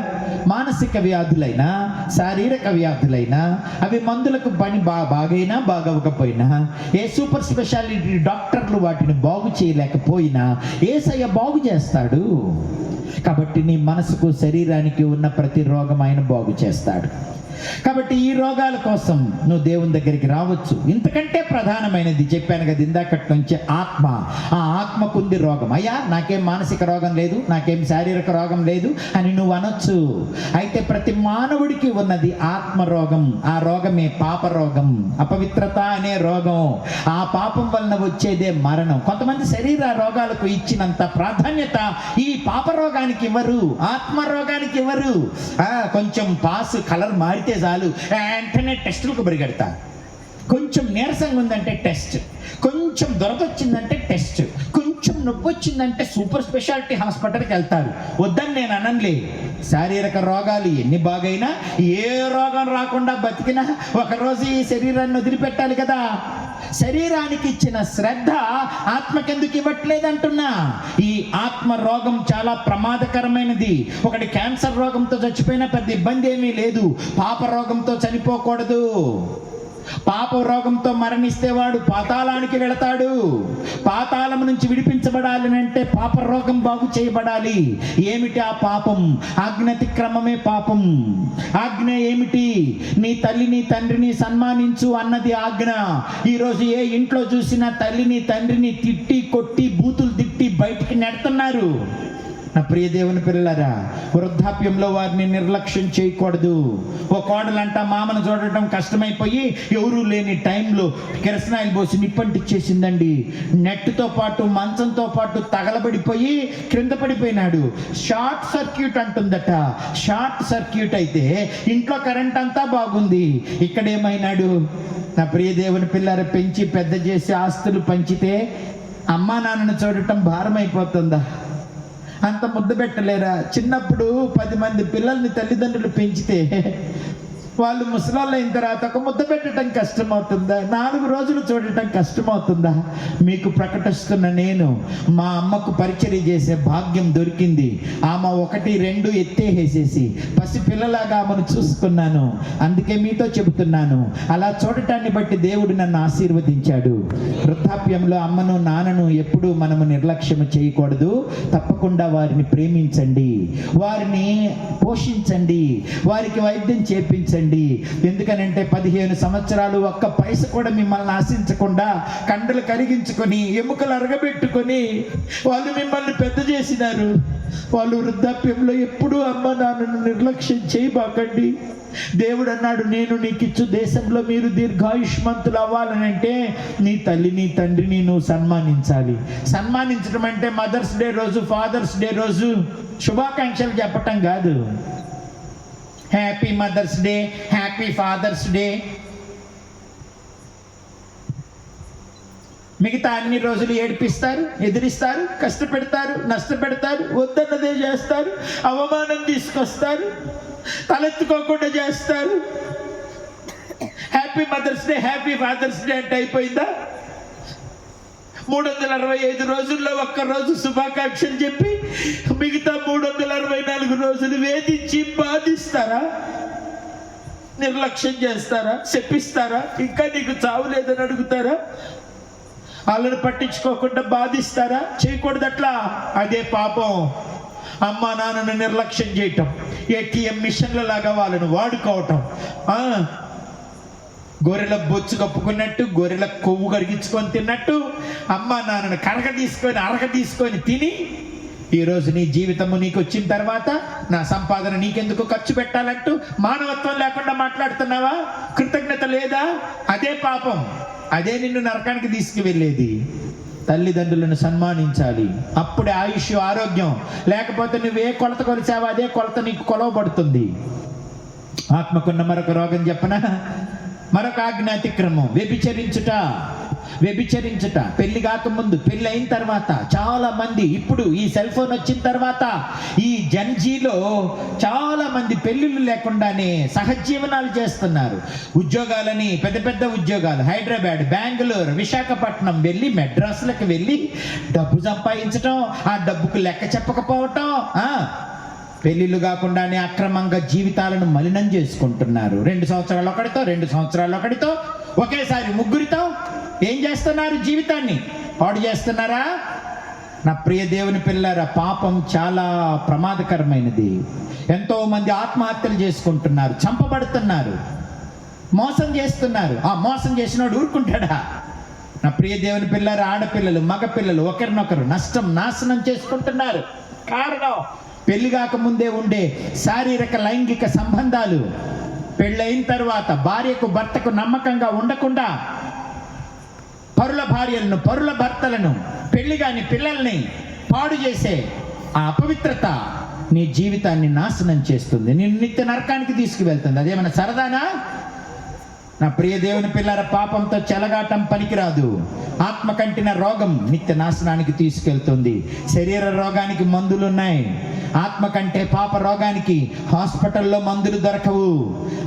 మానసిక వ్యాధులైనా శారీరక వ్యాధులైనా అవి మందులకు పని బాగైనా బాగవకపోయినా, ఏ సూపర్ స్పెషాలిటీ డాక్టర్లు వాటిని బాగు చేయలేకపోయినా యేసయ్య బాగు చేస్తాడు. కాబట్టి నీ మనసుకు శరీరానికి ఉన్న ప్రతి రోగం ఆయన బాగు చేస్తాడు. కాబట్టి ఈ రోగాల కోసం నువ్వు దేవుని దగ్గరికి రావచ్చు. ఇంతకంటే ప్రధానమైనది చెప్పాను కదా ఇందాకటి నుంచి, ఆత్మ. ఆ ఆత్మకుంది రోగం. అయ్యా నాకేం మానసిక రోగం లేదు, నాకేం శారీరక రోగం లేదు అని నువ్వు అనొచ్చు. అయితే ప్రతి మానవుడికి ఉన్నది ఆత్మ రోగం. ఆ రోగమే పాప రోగం, అపవిత్రత అనే రోగం. ఆ పాపం వలన వచ్చేదే మరణం. కొంతమంది శరీర రోగాలకు ఇచ్చినంత ప్రాధాన్యత ఈ పాప రోగానికి ఇవ్వరు, ఆత్మ రోగానికి ఇవ్వరు. కొంచెం పాస్ కలర్ మారితే చాలు వెంటనే టెస్టులకు పరిగెడతా. కొంచెం నీరసంగా ఉందంటే టెస్ట్, కొంచెం దొరకొచ్చిందంటే టెస్ట్, కొంచెం నొప్పి వచ్చిందంటే సూపర్ స్పెషాలిటీ హాస్పిటల్కి వెళ్తారు. వద్దని నేను అనలే. శారీరక రోగాలు ఎన్ని బాగైనా, ఏ రోగం రాకుండా బతికినా ఒకరోజు ఈ శరీరాన్ని వదిలిపెట్టాలి కదా. శరీరానికి ఇచ్చిన శ్రద్ధ ఆత్మకెందుకు ఇవ్వట్లేదంటున్నా. ఈ ఆత్మ రోగం చాలా ప్రమాదకరమైనది. ఒకటి క్యాన్సర్ రోగంతో చచ్చిపోయినా పెద్ద ఇబ్బంది ఏమీ లేదు, పాప రోగంతో చనిపోకూడదు. పాప రోగంతో మరణిస్తే వాడు పాతాళానికి వెళతాడు. పాతాళం నుంచి విడిపించబడాలి అంటే పాప రోగం బాగు చేయబడాలి. ఏమిటి ఆ పాపం? ఆజ్ఞాతిక్రమమే పాపం. ఆజ్ఞ ఏమిటి? నీ తల్లిని తండ్రిని సన్మానించు అన్నది ఆజ్ఞ. ఈరోజు ఏ ఇంట్లో చూసినా తల్లిని తండ్రిని తిట్టి కొట్టి బూతులు తిట్టి బయటికి నెడుతున్నారు. నా ప్రియ దేవుని పిల్లలారా, వృద్ధాప్యంలో వారిని నిర్లక్ష్యం చేయకూడదు. ఓ కోడలంట మామను చూడటం కష్టమైపోయి ఎవరూ లేని టైంలో కిరసనాయిల్ పోసి నిప్పంటిచ్చేసిందండి. నెట్తో పాటు మంచంతో పాటు తగలబడిపోయి క్రింద పడిపోయినాడు. షార్ట్ సర్క్యూట్ అంటుందట. షార్ట్ సర్క్యూట్ అయితే ఇంట్లో కరెంట్ అంతా బాగుంది, ఇక్కడేమైనాడు? నా ప్రియ దేవుని పిల్లల పెంచి పెద్ద చేసి ఆస్తులు పంచితే అమ్మా నాన్నను చూడటం భారం అయిపోతుందా? అంత ముద్దు పెట్టలేరా? చిన్నప్పుడు 10 మంది పిల్లల్ని తల్లిదండ్రులు పెంచితే వాళ్ళు ముసలాళ్ళు అయిన తర్వాత ఒక ముద్ద పెట్టడం కష్టమవుతుందా? 4 రోజులు చూడటం కష్టమవుతుందా? మీకు ప్రకటిస్తున్న నేను మా అమ్మకు పరిచర్య చేసే భాగ్యం దొరికింది. ఆమె 1, 2 ఎత్తేసేసి పసి పిల్లలాగా ఆమెను చూసుకున్నాను. అందుకే మీతో చెబుతున్నాను, అలా చూడటాన్ని బట్టి దేవుడు నన్ను ఆశీర్వదించాడు. వృద్ధాప్యంలో అమ్మను నాన్నను ఎప్పుడూ మనము నిర్లక్ష్యం చేయకూడదు. తప్పకుండా వారిని ప్రేమించండి, వారిని పోషించండి, వారికి వైద్యం చేపించండి. ఎందుకనంటే 15 సంవత్సరాలు ఒక్క పైస కూడా మిమ్మల్ని ఆశించకుండా కండలు కరిగించుకొని ఎముకలు అరగబెట్టుకొని వాళ్ళు మిమ్మల్ని పెద్ద చేసినారు. వాళ్ళు వృద్ధాప్యంలో ఎప్పుడూ అమ్మ నాన్నను నిర్లక్ష్యం చేయబాకండి. దేవుడు అన్నాడు, నేను నీకు ఇచ్చు దేశంలో మీరు దీర్ఘాయుష్మంతులు అవ్వాలనంటే నీ తల్లిని తండ్రిని నువ్వు సన్మానించాలి. సన్మానించడం అంటే మదర్స్ డే రోజు ఫాదర్స్ డే రోజు శుభాకాంక్షలు చెప్పటం కాదు. Happy mother's day, happy father's day. మిగతా అన్ని రోజులు ఏడిపిస్తారు, ఎదిరిస్తారు, కష్టపెడతారు, నష్టపెడతారు, వద్దన్నదే చేస్తారు, అవమానం తీసుకొస్తారు, తలెత్తుకోకుండా చేస్తారు. Happy mother's day, happy father's day అంటే అయిపోయిందా? 365 రోజుల్లో ఒక్కరోజు శుభాకాంక్షలు చెప్పి మిగతా 364 రోజులు వేధించి బాధిస్తారా? నిర్లక్ష్యం చేస్తారా? శపిస్తారా? ఇంకా నీకు చావు లేదని అడుగుతారా? వాళ్ళని పట్టించుకోకుండా బాధిస్తారా? చేయకూడదు అట్లా. అదే పాపం. అమ్మా నాన్నను నిర్లక్ష్యం చేయటం, ఏటీఎం మిషన్ల లాగా వాళ్ళను వాడుకోవటం, గొర్రెల బొచ్చు కప్పుకున్నట్టు, గొర్రెల కొవ్వు కరిగించుకొని తిన్నట్టు అమ్మా నాన్నను అరగ తీసుకొని తిని ఈరోజు నీ జీవితము నీకు వచ్చిన తర్వాత నా సంపాదన నీకెందుకు ఖర్చు పెట్టాలంటూ మానవత్వం లేకుండా మాట్లాడుతున్నావా? కృతజ్ఞత లేదా? అదే పాపం. అదే నిన్ను నరకానికి తీసుకువెళ్ళేది. తల్లిదండ్రులను సన్మానించాలి, అప్పుడే ఆయుష్ ఆరోగ్యం. లేకపోతే నువ్వే కొలత కొలిచావో అదే కొలత నీకు కొలవబడుతుంది. ఆత్మకున్న మరొక రోగం చెప్పనా? మరొక ఆజ్ఞాతిక్రమం వ్యభిచరించుట. పెళ్లి కాకముందు, పెళ్లి అయిన తర్వాత చాలా మంది, ఇప్పుడు ఈ సెల్ ఫోన్ వచ్చిన తర్వాత ఈ జన్జీలో చాలా మంది పెళ్లిళ్ళు లేకుండానే సహజీవనాలు చేస్తున్నారు. ఉద్యోగాలని, పెద్ద పెద్ద ఉద్యోగాలు హైదరాబాద్, బెంగళూరు, విశాఖపట్నం వెళ్ళి, మెడ్రాస్లకు వెళ్ళి డబ్బు సంపాదించటం, ఆ డబ్బుకు లెక్క చెప్పకపోవటం, పెళ్ళిళ్ళు కాకుండానే అక్రమంగా జీవితాలను మలినం చేసుకుంటున్నారు. 2 సంవత్సరాలు ఒకటితో, 2 సంవత్సరాలు ఒకటితో, ఒకేసారి ముగ్గురితో ఏం చేస్తున్నారు? జీవితాన్ని పాడు చేస్తున్నారా? నా ప్రియ దేవుని పిల్లరా, పాపం చాలా ప్రమాదకరమైనది. ఎంతో మంది ఆత్మహత్యలు చేసుకుంటున్నారు, చంపబడుతున్నారు, మోసం చేస్తున్నారు. ఆ మోసం చేసినోడు ఊరుకుంటాడా? నా ప్రియ దేవుని పిల్లరా, ఆడపిల్లలు మగపిల్లలు ఒకరినొకరు నాశనం చేసుకుంటున్నారు. కారణం పెళ్లి కాకముందే ఉండే శారీరక లైంగిక సంబంధాలు. పెళ్ళైన తర్వాత భార్యకు భర్తకు నమ్మకంగా ఉండకుండా పరుల భార్యలను, పరుల భర్తలను, పెళ్లి కాని పిల్లల్ని పాడు చేసే ఆ అపవిత్రత నీ జీవితాన్ని నాశనం చేస్తుంది, నిన్ను నిత్య నరకానికి తీసుకువెళ్తుంది. అదేమన్నా సరదానా? నా ప్రియ దేవుని పిల్లల, పాపంతో చెలగాటం పనికిరాదు. ఆత్మ కంటిన రోగం నిత్య నాశనానికి తీసుకెళ్తుంది. శరీర రోగానికి మందులున్నాయి, ఆత్మ కంటే పాప రోగానికి హాస్పిటల్లో మందులు దొరకవు.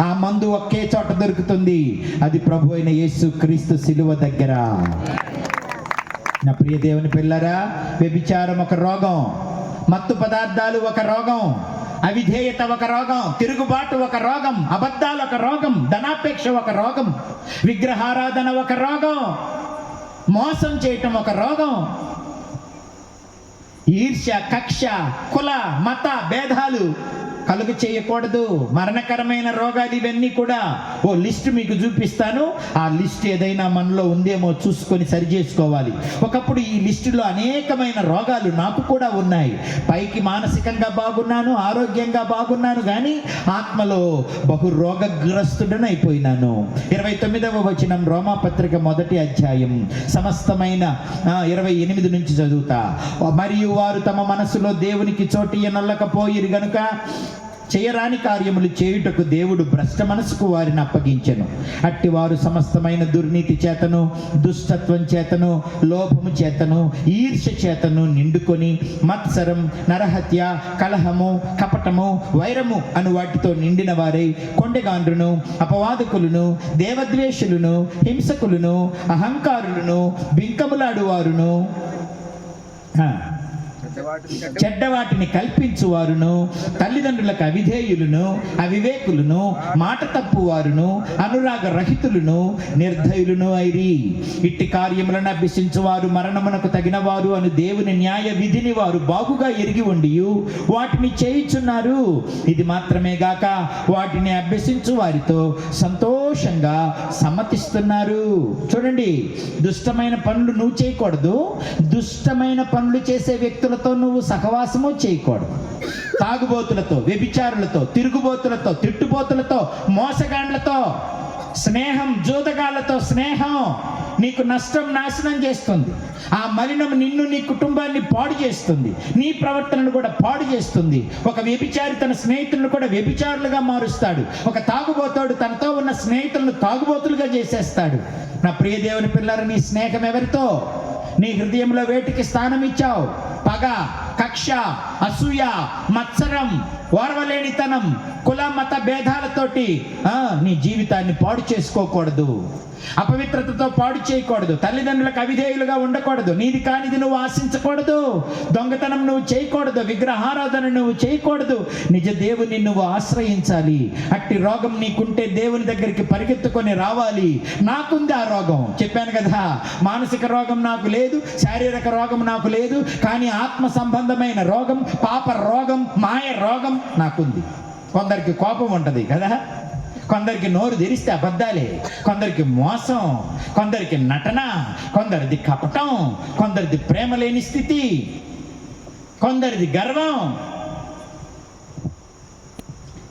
ఆ మందు ఒకే చోట దొరుకుతుంది, అది ప్రభు అయిన యేసు క్రీస్తు శిలువ దగ్గర. నా ప్రియ దేవుని పిల్లరా, వ్యభిచారం ఒక రోగం, మత్తు పదార్థాలు ఒక రోగం, అవిధేయత ఒక రోగం, తిరుగుబాటు ఒక రోగం, అబద్ధాలు ఒక రోగం, ధనాపేక్ష ఒక రోగం, విగ్రహారాధన ఒక రోగం, మోసం చేయటం ఒక రోగం, ఈర్ష్య, కక్ష, కుల మత భేదాలు కలుగు చేయకూడదు. మరణకరమైన రోగాలు ఇవన్నీ కూడా ఓ లిస్ట్ మీకు చూపిస్తాను. ఆ లిస్ట్ ఏదైనా మనలో ఉందేమో చూసుకొని సరి చేసుకోవాలి. ఒకప్పుడు ఈ లిస్టులో అనేకమైన రోగాలు నాకు కూడా ఉన్నాయి. పైకి మానసికంగా బాగున్నాను, ఆరోగ్యంగా బాగున్నాను, కానీ ఆత్మలో బహు రోగగ్రస్తుడని అయిపోయినాను. 29వ వచనం రోమాపత్రిక 1వ అధ్యాయం సమస్తమైన 28 నుంచి చదువుతా. మరియు వారు తమ మనసులో దేవునికి చోటియనొల్లకపోయిరు గనుక చేయరాని కార్యములు చేయుటకు దేవుడు భ్రష్ట మనసుకు వారిని అప్పగించెను. అట్టి వారు సమస్తమైన దుర్నీతి చేతను, దుష్టత్వం చేతను, లోపము చేతను, ఈర్ష్య చేతను నిండుకొని మత్సరం, నరహత్య, కలహము, కపటము, వైరము అను వాటితో నిండిన వారై కొండెగాండ్రును, అపవాదకులను, దేవద్వేషులను, హింసకులను, అహంకారులను, బింకములాడువారును, చెడ్డవాటిని కల్పించువారును, తల్లిదండ్రులకు అవిధేయులను, అవివేకులను, మాట తప్పువారును, అనురాగ రహితులను, నిర్దయులను అయిరి. ఇట్టి కార్యములను అభ్యసించువారు మరణమునకు తగిన వారు అను దేవుని న్యాయ విధిని వారు బాగుగా ఎరిగి ఉండి వాటిని చేయుచున్నారు. ఇది మాత్రమే గాక వాటిని అభ్యసించు వారితో సంతోషంగా సమ్మతిస్తున్నారు. చూడండి, దుష్టమైన పనులు నువ్వు చేయకూడదు, దుష్టమైన పనులు చేసే వ్యక్తులతో నువ్వు సహవాసము చేయకూడదు. తాగుబోతులతో, వ్యభిచారులతో, తిరుగుబోతులతో, తిట్టుబోతులతో, మోసగాండ్లతో స్నేహం, జూదగాళ్లతో స్నేహం నీకు నష్టం, నాశనం చేస్తుంది. ఆ మలినం నిన్ను, నీ కుటుంబాన్ని పాడు చేస్తుంది, నీ ప్రవర్తనను కూడా పాడు చేస్తుంది. ఒక వ్యభిచారి తన స్నేహితులను కూడా వ్యభిచారులుగా మారుస్తాడు. ఒక తాగుబోతాడు తనతో ఉన్న స్నేహితులను తాగుబోతులుగా చేసేస్తాడు. నా ప్రియ దేవుని పిల్లలు, నీ స్నేహం ఎవరితో? నీ హృదయంలో వేటికి స్థానం ఇచ్చావు? పగ, కక్ష, అసూయ, మత్సరం, ఓర్వలేనితనం, కుల మత భేదాలతోటి నీ జీవితాన్ని పాడు చేసుకోకూడదు. అపవిత్రతతో పాడు చేయకూడదు. తల్లిదండ్రులకు అవిధేయులుగా ఉండకూడదు. నీది కానిది నువ్వు ఆశించకూడదు. దొంగతనం నువ్వు చేయకూడదు. విగ్రహారాధన నువ్వు చేయకూడదు. నిజ దేవుని నువ్వు ఆశ్రయించాలి. అట్టి రోగం నీకుంటే దేవుని దగ్గరికి పరిగెత్తుకొని రావాలి. నాకుంది ఆ రోగం, చెప్పాను కదా. మానసిక రోగం నాకు లేదు, శారీరక రోగం నాకు లేదు, కానీ ఆత్మ సంబంధమైన రోగం, పాప రోగం, మాయ రోగం నాకుంది. కొందరికి కోపం ఉంటుంది కదా, కొందరికి నోరు తెరిస్తే అబద్ధాలే, కొందరికి మోసం, కొందరికి నటన, కొందరిది కపటం, కొందరిది ప్రేమ లేని స్థితి, కొందరిది గర్వం.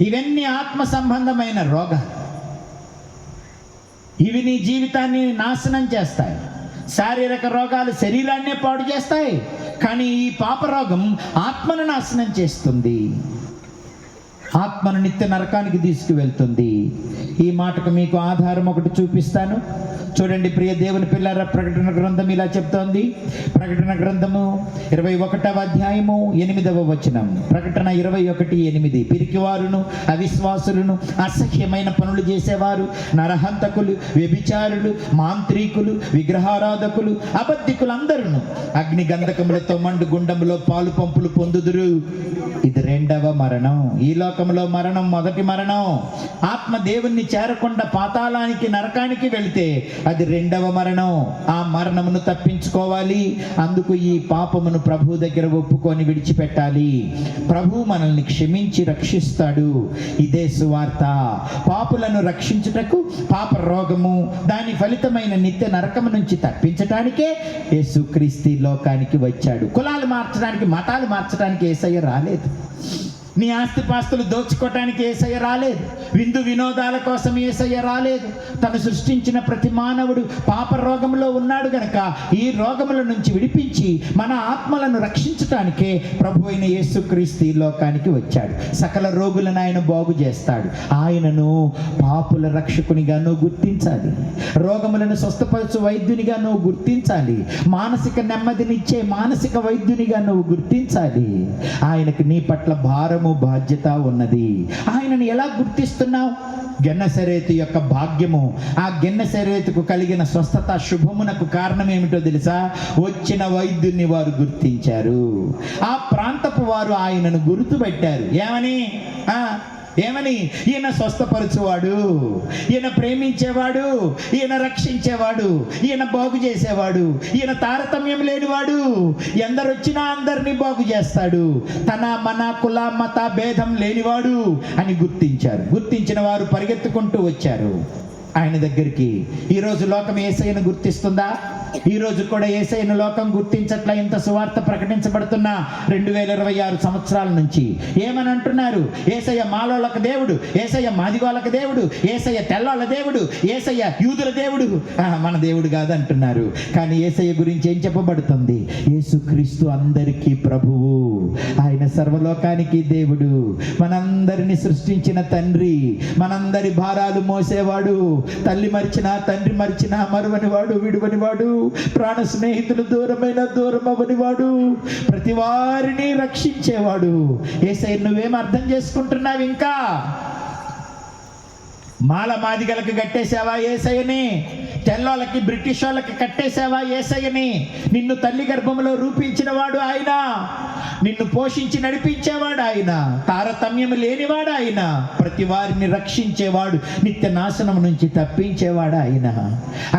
ఇవన్నీ ఆత్మ సంబంధమైన రోగాలు. ఇవి నీ జీవితాన్ని నాశనం చేస్తాయి. శారీరక రోగాలు శరీరాన్నే పాడు చేస్తాయి, కానీ ఈ పాప రోగం ఆత్మను నాశనం చేస్తుంది, ఆత్మను నిత్య నరకానికి తీసుకువెళ్తుంది. ఈ మాటకు మీకు ఆధారం ఒకటి చూపిస్తాను. చూడండి ప్రియ దేవుని పిల్లల, ప్రకటన గ్రంథం ఇలా చెప్తోంది. ప్రకటన గ్రంథము 21వ అధ్యాయము 8వ వచనం. ప్రకటన 21:8. పిరికివారును, అవిశ్వాసులను, అసహ్యమైన పనులు చేసేవారు, నరహంతకులు, వ్యభిచారులు, మాంత్రికులు, విగ్రహారాధకులు, అబద్ధికులందరూ అగ్ని గంధకములతో మండు గుండములో పాలు పంపులు పొందుదురు. ఇది రెండవ మరణం. ఈ లోకంలో మరణం మొదటి మరణం. ఆత్మ దేవుణ్ణి చేరకుండా పాతాళానికి, నరకానికి వెళితే అది రెండవ మరణం. ఆ మరణమును తప్పించుకోవాలి. అందుకు ఈ పాపమును ప్రభు దగ్గర ఒప్పుకొని విడిచిపెట్టాలి. ప్రభు మనల్ని క్షమించి రక్షిస్తాడు. ఇదే సువార్త. పాపులను రక్షించుటకు, పాప రోగము దాని ఫలితమైన నిత్య నరకము నుంచి తప్పించటానికే యేసుక్రీస్తు లోకానికి వచ్చాడు. కులాలు మార్చడానికి, మతాలు మార్చడానికి యేసయ్య రాలేదు. నీ ఆస్తిపాస్తులు దోచుకోవటానికి యేసయ్య రాలేదు. విందు వినోదాల కోసం యేసయ్య రాలేదు. తను సృష్టించిన ప్రతి మానవుడు పాప రోగంలో ఉన్నాడు గనక ఈ రోగముల నుంచి విడిపించి మన ఆత్మలను రక్షించటానికే ప్రభు అయిన యేసుక్రీస్తు ఈ లోకానికి వచ్చాడు. సకల రోగులను ఆయన బాగు చేస్తాడు. ఆయనను పాపుల రక్షకునిగా నువ్వు గుర్తించాలి. రోగములను స్వస్థపరచు వైద్యునిగా నువ్వు గుర్తించాలి. మానసిక నెమ్మదినిచ్చే మానసిక వైద్యునిగా నువ్వు గుర్తించాలి. ఆయనకు నీ పట్ల భారము బాధ్యత ఉన్నది. ఆయనను ఎలా గుర్తిస్తున్నావు? గెన్నసరేతు యొక్క భాగ్యము, ఆ గెన్నసరేతుకు కలిగిన స్వస్థత శుభమునకు కారణం ఏమిటో తెలుసా? వచ్చిన వైద్యుని వారు గుర్తించారు. ఆ ప్రాంతపు వారు ఆయనను గుర్తుపెట్టారు. ఏమని? ఈయన స్వస్థపరచువాడు, ఈయన ప్రేమించేవాడు, ఈయన రక్షించేవాడు, ఈయన బాగు చేసేవాడు, ఈయన తారతమ్యం లేనివాడు, ఎందరొచ్చినా అందరినీ బాగు చేస్తాడు, తన మన కుల మత భేదం లేనివాడు అని గుర్తించారు. గుర్తించిన వారు పరిగెత్తుకుంటూ వచ్చారు ఆయన దగ్గరికి. ఈరోజు లోకం యేసయ్యను గుర్తిస్తుందా? ఈరోజు కూడా యేసయ్యను లోకం గుర్తించట్ల. ఇంత సువార్త ప్రకటించబడుతున్న 2026 సంవత్సరాల నుంచి ఏమని అంటున్నారు? యేసయ్య మాలోళ్ళకు దేవుడు, యేసయ్య మాదిగోళ్ళకు దేవుడు, యేసయ్య తెల్లోళ్ళ దేవుడు, యేసయ్య యూదుల దేవుడు, మన దేవుడు కాదంటున్నారు. కానీ యేసయ్య గురించి ఏం చెప్పబడుతుంది? యేసుక్రీస్తు అందరికీ ప్రభువు, ఆయన సర్వలోకానికి దేవుడు, మనందరిని సృష్టించిన తండ్రి, మనందరి భారాలు మోసేవాడు, తల్లి మరిచినా తండ్రి మరిచినా మరువనివాడు, విడువనివాడు, ప్రాణ స్నేహితులు దూరమైన దూరం అవనివాడు, ప్రతి వారిని రక్షించేవాడు. యేసయ్య నువ్వేం అర్థం చేసుకుంటున్నావు? ఇంకా మాల మాదిగలకు కట్టేశావా యేసయ్యని? తెల్లోళ్ళకి బ్రిటిష్ వాళ్ళకి కట్టేశావా యేసయ్యని? నిన్ను తల్లి గర్భంలో రూపించిన వాడు ఆయన, నిన్ను పోషించి నడిపించేవాడు ఆయన, తారతమ్యం లేనివాడు ఆయన, ప్రతి వారిని రక్షించేవాడు, నిత్య నాశనం నుంచి తప్పించేవాడు ఆయన.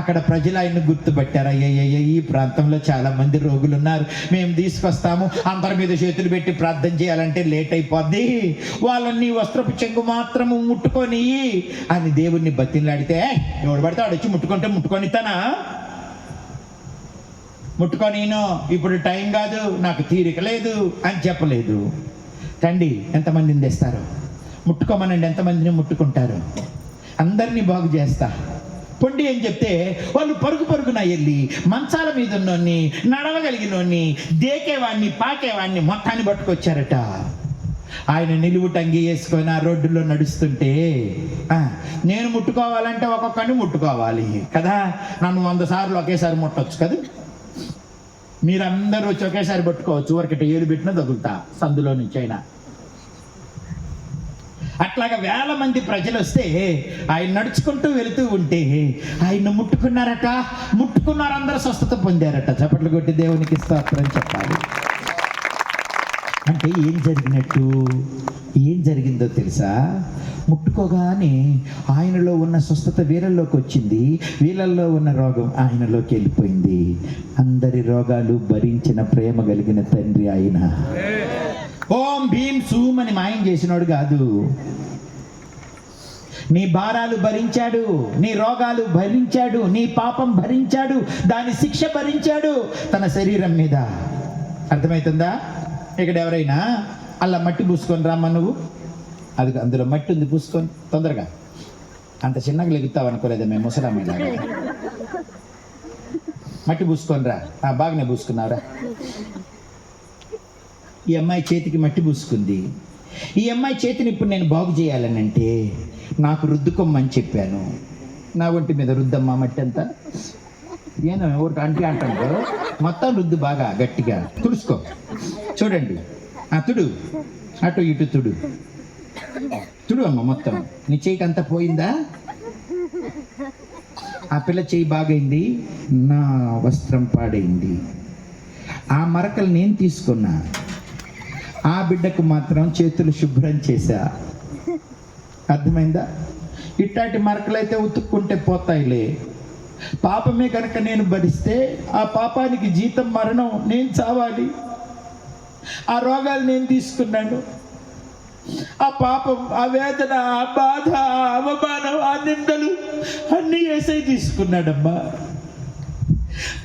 అక్కడ ప్రజలు ఆయన్ని గుర్తుపట్టారు. అయ్యయ్య, ఈ ప్రాంతంలో చాలా మంది రోగులు ఉన్నారు, మేము తీసుకొస్తాము, అందరి మీద చేతులు పెట్టి ప్రార్థన చేయాలంటే లేట్ అయిపోద్ది, వాళ్ళని వస్త్రపు చెంగు మాత్రము ముట్టుకొని అని దేవుణ్ణి బతిలాడితే, ఎవడు పడితే వాడు వచ్చి ముట్టుకొనిస్తానా? ముట్టుకొనిను, ఇప్పుడు టైం కాదు, నాకు తీరిక లేదు అని చెప్పలేదు. తండ్రి ఎంతమందిని తెస్తారు? ముట్టుకోమనండి, ఎంతమందిని ముట్టుకుంటారు? అందరినీ బాగు చేస్తా పొండి అని చెప్తే వాళ్ళు పరుగున వెళ్ళి మంచాల మీద ఉన్నోన్ని, నడవగలిగినోన్ని, దేకేవాడిని, పాకేవాడిని మొత్తాన్ని పట్టుకొచ్చారట. ఆయన నిలువుటంగి వేసుకొని ఆ రోడ్డులో నడుస్తుంటే, నేను ముట్టుకోవాలంటే ఒక్కొక్కడిని ముట్టుకోవాలి కదా, నన్ను 100 సార్లు ఒకేసారి ముట్టవచ్చు కదా, మీరందరూ వచ్చి ఒకేసారి పట్టుకోవచ్చు, ఊరికట ఏడు పెట్టినా తగులుతా సందులో నుంచి అయినా. అట్లాగా వేల మంది ప్రజలు వస్తే ఆయన నడుచుకుంటూ వెళుతూ ఉంటే ఆయన్ని ముట్టుకున్నారట, అందరూ స్వస్థత పొందారట. చప్పట్లు కొట్టి దేవునికి స్తోత్రం చెప్పాలి. అంటే ఏం జరిగినట్టు? ఏం జరిగిందో తెలుసా? ముట్టుకోగానే ఆయనలో ఉన్న స్వస్థత వీళ్ళల్లోకి వచ్చింది, వీళ్ళల్లో ఉన్న రోగం ఆయనలోకి వెళ్ళిపోయింది. అందరి రోగాలు భరించిన ప్రేమ కలిగిన తండ్రి ఆయన. ఓం భీం సూమ్ అని మాయం చేసినోడు కాదు. నీ భారాలు భరించాడు, నీ రోగాలు భరించాడు, నీ పాపం భరించాడు, దాని శిక్ష భరించాడు తన శరీరం మీద. అర్థమవుతుందా? ఇక్కడ ఎవరైనా అలా మట్టి పూసుకొని రామ్మా, నువ్వు అది అందులో మట్టి ఉంది, పూసుకొని తొందరగా. అంత చిన్నగా లెగుతావు అనుకోలేదా మేము ముసలామీలా? మట్టి పూసుకొని రా. బాగానే పూసుకున్నావురా. ఈ అమ్మాయి చేతికి మట్టి పూసుకుంది. ఈ అమ్మాయి చేతిని ఇప్పుడు నేను బాగు చేయాలని అంటే నాకు రుద్దుకోమని చెప్పాను. నా ఒంటి మీద రుద్దమ్మా మట్టి అంతా. ఏమో ఎవరికి అంటే అంటాడు, మొత్తం రుద్దు బాగా గట్టిగా తుడుచుకో. చూడండి, తుడు, అటు ఇటు తుడు అమ్మ, మొత్తం నీ చేయికి అంతా పోయిందా? ఆ పిల్ల చేయి బాగైంది, నా వస్త్రం పాడైంది. ఆ మరకలు నేను తీసుకున్నా, ఆ బిడ్డకు మాత్రం చేతులు శుభ్రం చేశా. అర్థమైందా? ఇట్లాంటి మరకలైతే ఉతుక్కుంటే పోతాయిలే. పాపమే కనుక నేను భరిస్తే ఆ పాపానికి జీతం మరణం, నేను చావాలి. ఆ రోగాలు నేను తీసుకున్నాను. ఆ పాపం, ఆ వేదన, ఆ బాధ, ఆ అవమానం, ఆ నిందలు అన్నీ యేసయ్య తీసుకున్నాడమ్మా.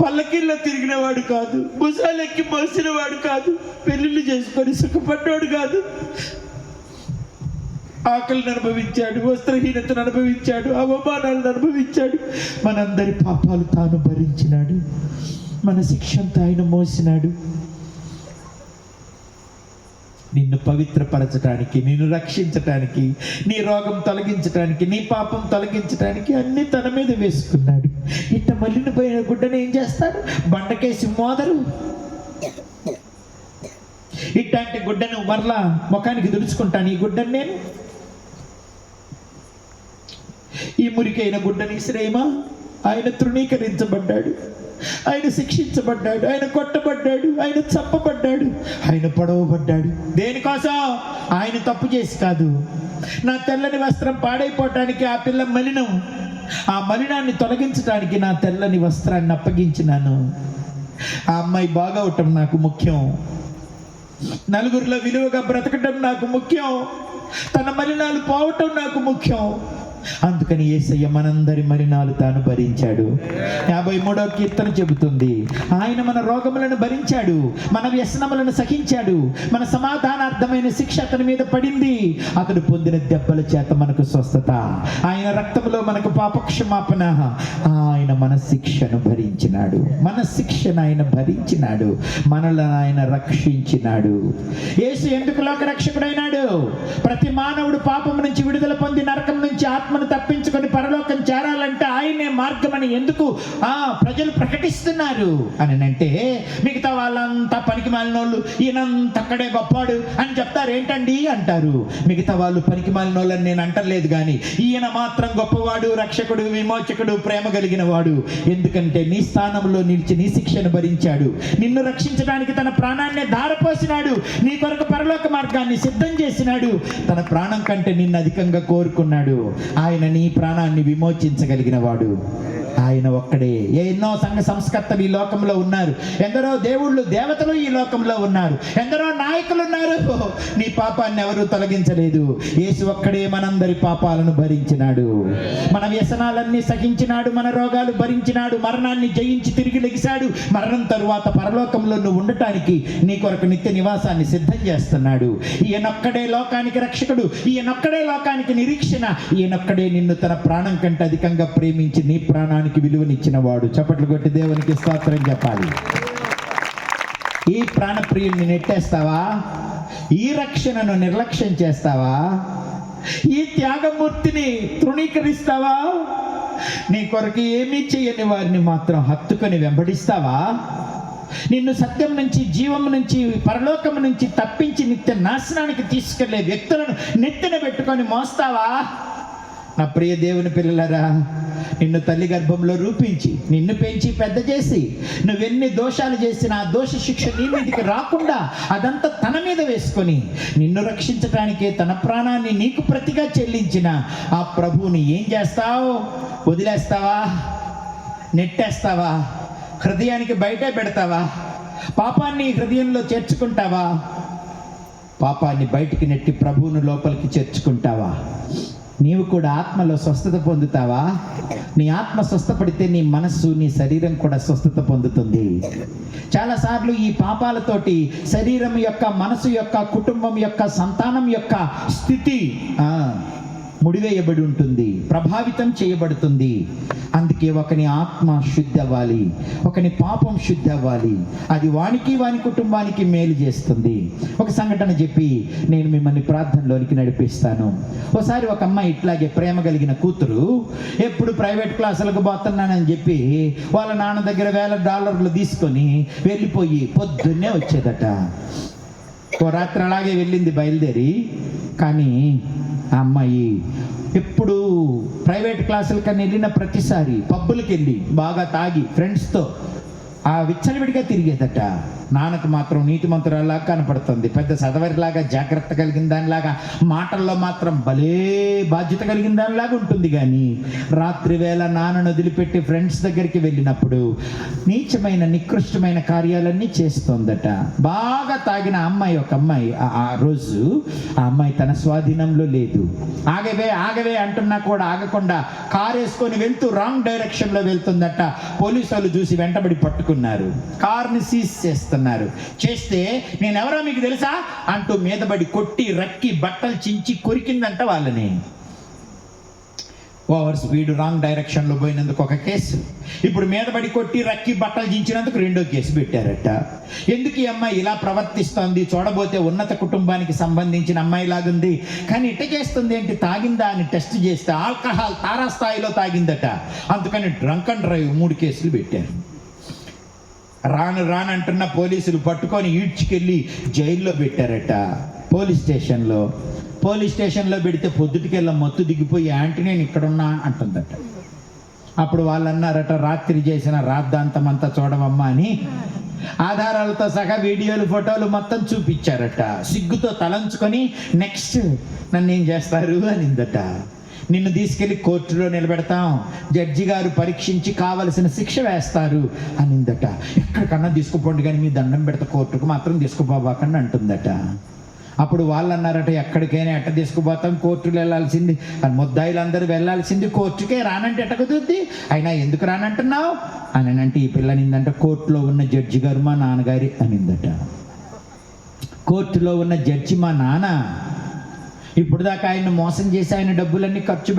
పల్లకిల్లో తిరిగినవాడు కాదు, భుజాలెక్కి మోసినవాడు కాదు, పెళ్ళిళ్ళు చేసుకొని సుఖపడ్డాడు కాదు. ఆకలిని అనుభవించాడు, వస్త్రహీనతను అనుభవించాడు, అవమానాలను అనుభవించాడు. మనందరి పాపాలు తాను భరించినాడు, మన శిక్షంతా ఆయన మోసినాడు. నిన్ను పవిత్రపరచడానికి, నిన్ను రక్షించటానికి, నీ రోగం తొలగించటానికి, నీ పాపం తొలగించటానికి అన్ని తన మీద వేసుకున్నాడు. ఇట్ట మలినపోయిన గుడ్డను ఏం చేస్తాడు? బండకేసి మోదరు. ఇట్లాంటి గుడ్డను మరలా ముఖానికి దుడుచుకుంటాను. ఈ గుడ్డను నేను, ఈ మురికైన గుడ్డని ఇసిరేయమా? ఆయన తృణీకరించబడ్డాడు, ఆయన శిక్షించబడ్డాడు, ఆయన కొట్టబడ్డాడు, ఆయన చంపబడ్డాడు, ఆయన పొడవబడ్డాడు. దేనికోసం? ఆయన తప్పు చేసి కాదు. నా తెల్లని వస్త్రం పాడైపోవటానికి ఆ పిల్ల మలినం, ఆ మలినాన్ని తొలగించడానికి నా తెల్లని వస్త్రాన్ని అప్పగించినాను. ఆ అమ్మాయి బాగవటం నాకు ముఖ్యం, నలుగురిలో విలువగా బ్రతకటం నాకు ముఖ్యం, తన మలినాలు పోవటం నాకు ముఖ్యం. అందుకని యేసయ్య మనందరి మలినాలు తాను భరించాడు. 53వ కీర్తన చెబుతుంది, ఆయన మన రోగములను భరించాడు, మన వ్యసనములను సహించాడు, మన సమాధానార్థమైన శిక్ష అతని మీద పడింది, అతడు పొందిన దెబ్బల చేత మనకు స్వస్థత, ఆయన రక్తములో మనకు పాపక్షమాపణ. ఆయన మన శిక్షను భరించినాడు, మన శిక్షను ఆయన భరించినాడు, మనలను ఆయన రక్షించినాడు. యేసు ఎందుకు లోక రక్షకుడైనాడు? ప్రతి మానవుడు పాపం నుంచి విడుదల పొంది నరకం నుంచి ఆత్మను తప్పించుకొని పరలోకం చేరాలంటే ఆయనే మార్గమని ఎందుకు ప్రజలు ప్రకటిస్తున్నారు అని అంటే, మిగతా వాళ్ళంతా పనికి మాలినోళ్ళు, ఈయనంత అక్కడే గొప్పవాడు అని చెప్తారు. ఏంటండి అంటారు. మిగతా వాళ్ళు పనికి మాలినోళ్ళని నేను అంటలేదు, కానీ ఈయన మాత్రం గొప్పవాడు, రక్షకుడు, విమోచకుడు, ప్రేమ కలిగిన వాడు. ఎందుకంటే నీ స్థానంలో నిలిచి నీ శిక్షను భరించాడు, నిన్ను రక్షించడానికి తన ప్రాణాన్ని ధారపోసినాడు, నీ కొరకు పరలోక మార్గాన్ని సిద్ధం చేసినాడు, తన ప్రాణం కంటే నిన్ను అధికంగా కోరుకున్నాడు. ఆయన నీ ప్రాణాన్ని విమోచించగలిగిన వాడు ఆయన ఒక్కడే. ఎన్నో సంఘ సంస్కర్తలు ఈ లోకంలో ఉన్నారు, ఎందరో దేవుళ్ళు దేవతలు ఈ లోకంలో ఉన్నారు, ఎందరో నాయకులు ఉన్నారు. నీ పాపాన్ని ఎవరు తొలగించలేదు. యేసు ఒక్కడే మనందరి పాపాలను భరించినాడు, మన వ్యసనాలన్నీ సహించినాడు, మన రోగాలు భరించినాడు, మరణాన్ని జయించి తిరిగి లెగిశాడు. మరణం తరువాత పరలోకంలో నువ్వు ఉండటానికి నీ కొరకు నిత్య నివాసాన్ని సిద్ధం చేస్తున్నాడు. ఈయనొక్కడే లోకానికి రక్షకుడు, ఈయనొక్కడే లోకానికి నిరీక్షణ, ఈయనొక్కడే నిన్ను తన ప్రాణం కంటే అధికంగా ప్రేమించి నీ ప్రాణానికి విలువనిచ్చిన వాడు. చప్పట్లు కొట్టి దేవునికి స్తోత్రం చెప్పాలి. ఈ ప్రాణప్రియుడిని నెట్టేస్తావా? ఈ రక్షణను నిర్లక్ష్యం చేస్తావా? ఈ త్యాగమూర్తిని తృణీకరిస్తావా? నీ కొరకు ఏమీ చేయని వారిని మాత్రం హత్తుకొని వెంబడిస్తావా? నిన్ను సత్యం నుంచి, జీవం నుంచి, పరలోకం నుంచి తప్పించి నిత్య నాశనానికి తీసుకెళ్లే వ్యక్తులను నెత్తిన పెట్టుకొని మోస్తావా? నా ప్రియ దేవుని పిల్లలారా, నిన్ను తల్లి గర్భంలో రూపించి, నిన్ను పెంచి పెద్ద చేసి, నువ్వెన్ని దోషాలు చేసినా ఆ దోష శిక్ష నీ మీదకి రాకుండా అదంతా తన మీద వేసుకొని నిన్ను రక్షించటానికే తన ప్రాణాన్ని నీకు ప్రతిగా చెల్లించిన ఆ ప్రభువుని ఏం చేస్తావు? వదిలేస్తావా? నెట్టేస్తావా? హృదయానికి బయటే పెడతావా? పాపాన్ని హృదయంలో చేర్చుకుంటావా? పాపాన్ని బయటికి నెట్టి ప్రభువును లోపలికి చేర్చుకుంటావా? నీవు కూడా ఆత్మలో స్వస్థత పొందుతావా? నీ ఆత్మ స్వస్థపడితే నీ మనస్సు, నీ శరీరం కూడా స్వస్థత పొందుతుంది. చాలాసార్లు ఈ పాపాలతోటి శరీరం యొక్క, మనసు యొక్క, కుటుంబం యొక్క, సంతానం యొక్క స్థితి ముడివేయబడి ఉంటుంది, ప్రభావితం చేయబడుతుంది. అందుకే ఒకని ఆత్మ శుద్ధి అవ్వాలి, ఒకని పాపం శుద్ధి అవ్వాలి. అది వానికి, వాని కుటుంబానికి మేలు చేస్తుంది. ఒక సంఘటన చెప్పి నేను మిమ్మల్ని ప్రార్థనలోనికి నడిపిస్తాను. ఒకసారి ఒక అమ్మాయి ఇట్లాగే ప్రేమ కలిగిన కూతురు ఎప్పుడు ప్రైవేట్ క్లాసులకు పోతున్నానని చెప్పి వాళ్ళ నాన్న దగ్గర $1000 తీసుకొని వెళ్ళిపోయి పొద్దున్నే వచ్చేదట. ఓ రాత్రి అలాగే వెళ్ళింది బయలుదేరి. కానీ ఆ అమ్మాయి ఎప్పుడు ప్రైవేట్ క్లాసులకన్నా వెళ్ళిన ప్రతిసారి పబ్బులకి వెళ్ళి బాగా తాగి ఫ్రెండ్స్తో విచ్చలవిడిగా తిరిగేదట. నాన్నకు మాత్రం నీతిమంతురాల్లాగా కనపడుతుంది, పెద్ద చదవరిలాగా, జాగ్రత్త కలిగిన దానిలాగా, మాటల్లో మాత్రం భలే బాధ్యత కలిగిన దానిలాగా ఉంటుంది. కానీ రాత్రి వేళ నాన్నను వదిలిపెట్టి ఫ్రెండ్స్ దగ్గరికి వెళ్ళినప్పుడు నీచమైన, నికృష్టమైన కార్యాలన్నీ చేస్తోందట. బాగా తాగిన అమ్మాయి, ఒక అమ్మాయి, ఆ రోజు ఆ అమ్మాయి తన స్వాధీనంలో లేదు. ఆగవే ఆగవే అంటున్నా కూడా ఆగకుండా కారు వేసుకొని వెళ్తూ రాంగ్ డైరెక్షన్లో వెళ్తుందట. పోలీసు వాళ్ళు చూసి వెంటబడి పట్టుకుని పట్టుకున్నారు, కార్ని సీజ్ చేస్తే నేనెవరో మీకు తెలుసా అంటూ మీదబడి కొట్టి రక్కి బట్టలు చించి కొరికిందంట వాళ్ళని. ఓవర్ స్పీడ్ రాంగ్ డైరెక్షన్లో పోయినందుకు ఒక కేసు, ఇప్పుడు మీదబడి కొట్టి రక్కి బట్టలు చించినందుకు 2వ కేసు పెట్టారట. ఎందుకు ఈ అమ్మాయి ఇలా ప్రవర్తిస్తోంది, చూడబోతే ఉన్నత కుటుంబానికి సంబంధించిన అమ్మాయి లాగుంది, కానీ ఇట్ట చేస్తుంది ఏంటి, తాగిందా అని టెస్ట్ చేస్తే ఆల్కహాల్ తారాస్థాయిలో తాగిందట. అందుకని డ్రంక్ అండ్ డ్రైవ్ 3 కేసులు పెట్టారు. రానంటున్న పోలీసులు పట్టుకొని ఈడ్చుకెళ్ళి జైల్లో పెట్టారట. పోలీస్ స్టేషన్లో పెడితే పొద్దుటికెళ్ళ మత్తు దిగిపోయి ఆంటీ నేను ఇక్కడున్నా అంటుందట. అప్పుడు వాళ్ళు అన్నారట, రాత్రి చేసిన రాద్ధాంతమంతా చూడవమ్మా అని ఆధారాలతో సహా వీడియోలు ఫోటోలు మొత్తం చూపించారట. సిగ్గుతో తలంచుకొని నెక్స్ట్ నన్ను ఏం చేస్తారు అనిందట. నిన్ను తీసుకెళ్ళి కోర్టులో నిలబెడతాం, జడ్జి గారు పరీక్షించి కావలసిన శిక్ష వేస్తారు అనిందట. ఎక్కడికన్నా తీసుకుపోండి కానీ మీ దండం పెడతా, కోర్టుకు మాత్రం తీసుకుపోబాకండి అంటుందట. అప్పుడు వాళ్ళు అన్నారట, ఎక్కడికైనా ఎట్ట తీసుకుపోతాం, కోర్టుకు వెళ్ళాల్సింది, ముద్దాయిలందరూ వెళ్ళాల్సింది కోర్టుకే, రానంటే ఎట్ట కుదురుద్ది, అయినా ఎందుకు రానంటున్నావు అని అంటే ఈ పిల్ల నిందంట, కోర్టులో ఉన్న జడ్జి గారు మా నాన్నగారి అనిందట. కోర్టులో ఉన్న జడ్జి మా నాన్న, ఇప్పుడు దాకా ఆయన మోసం చేసి ఆయన డబ్బులన్నీ ఖర్చు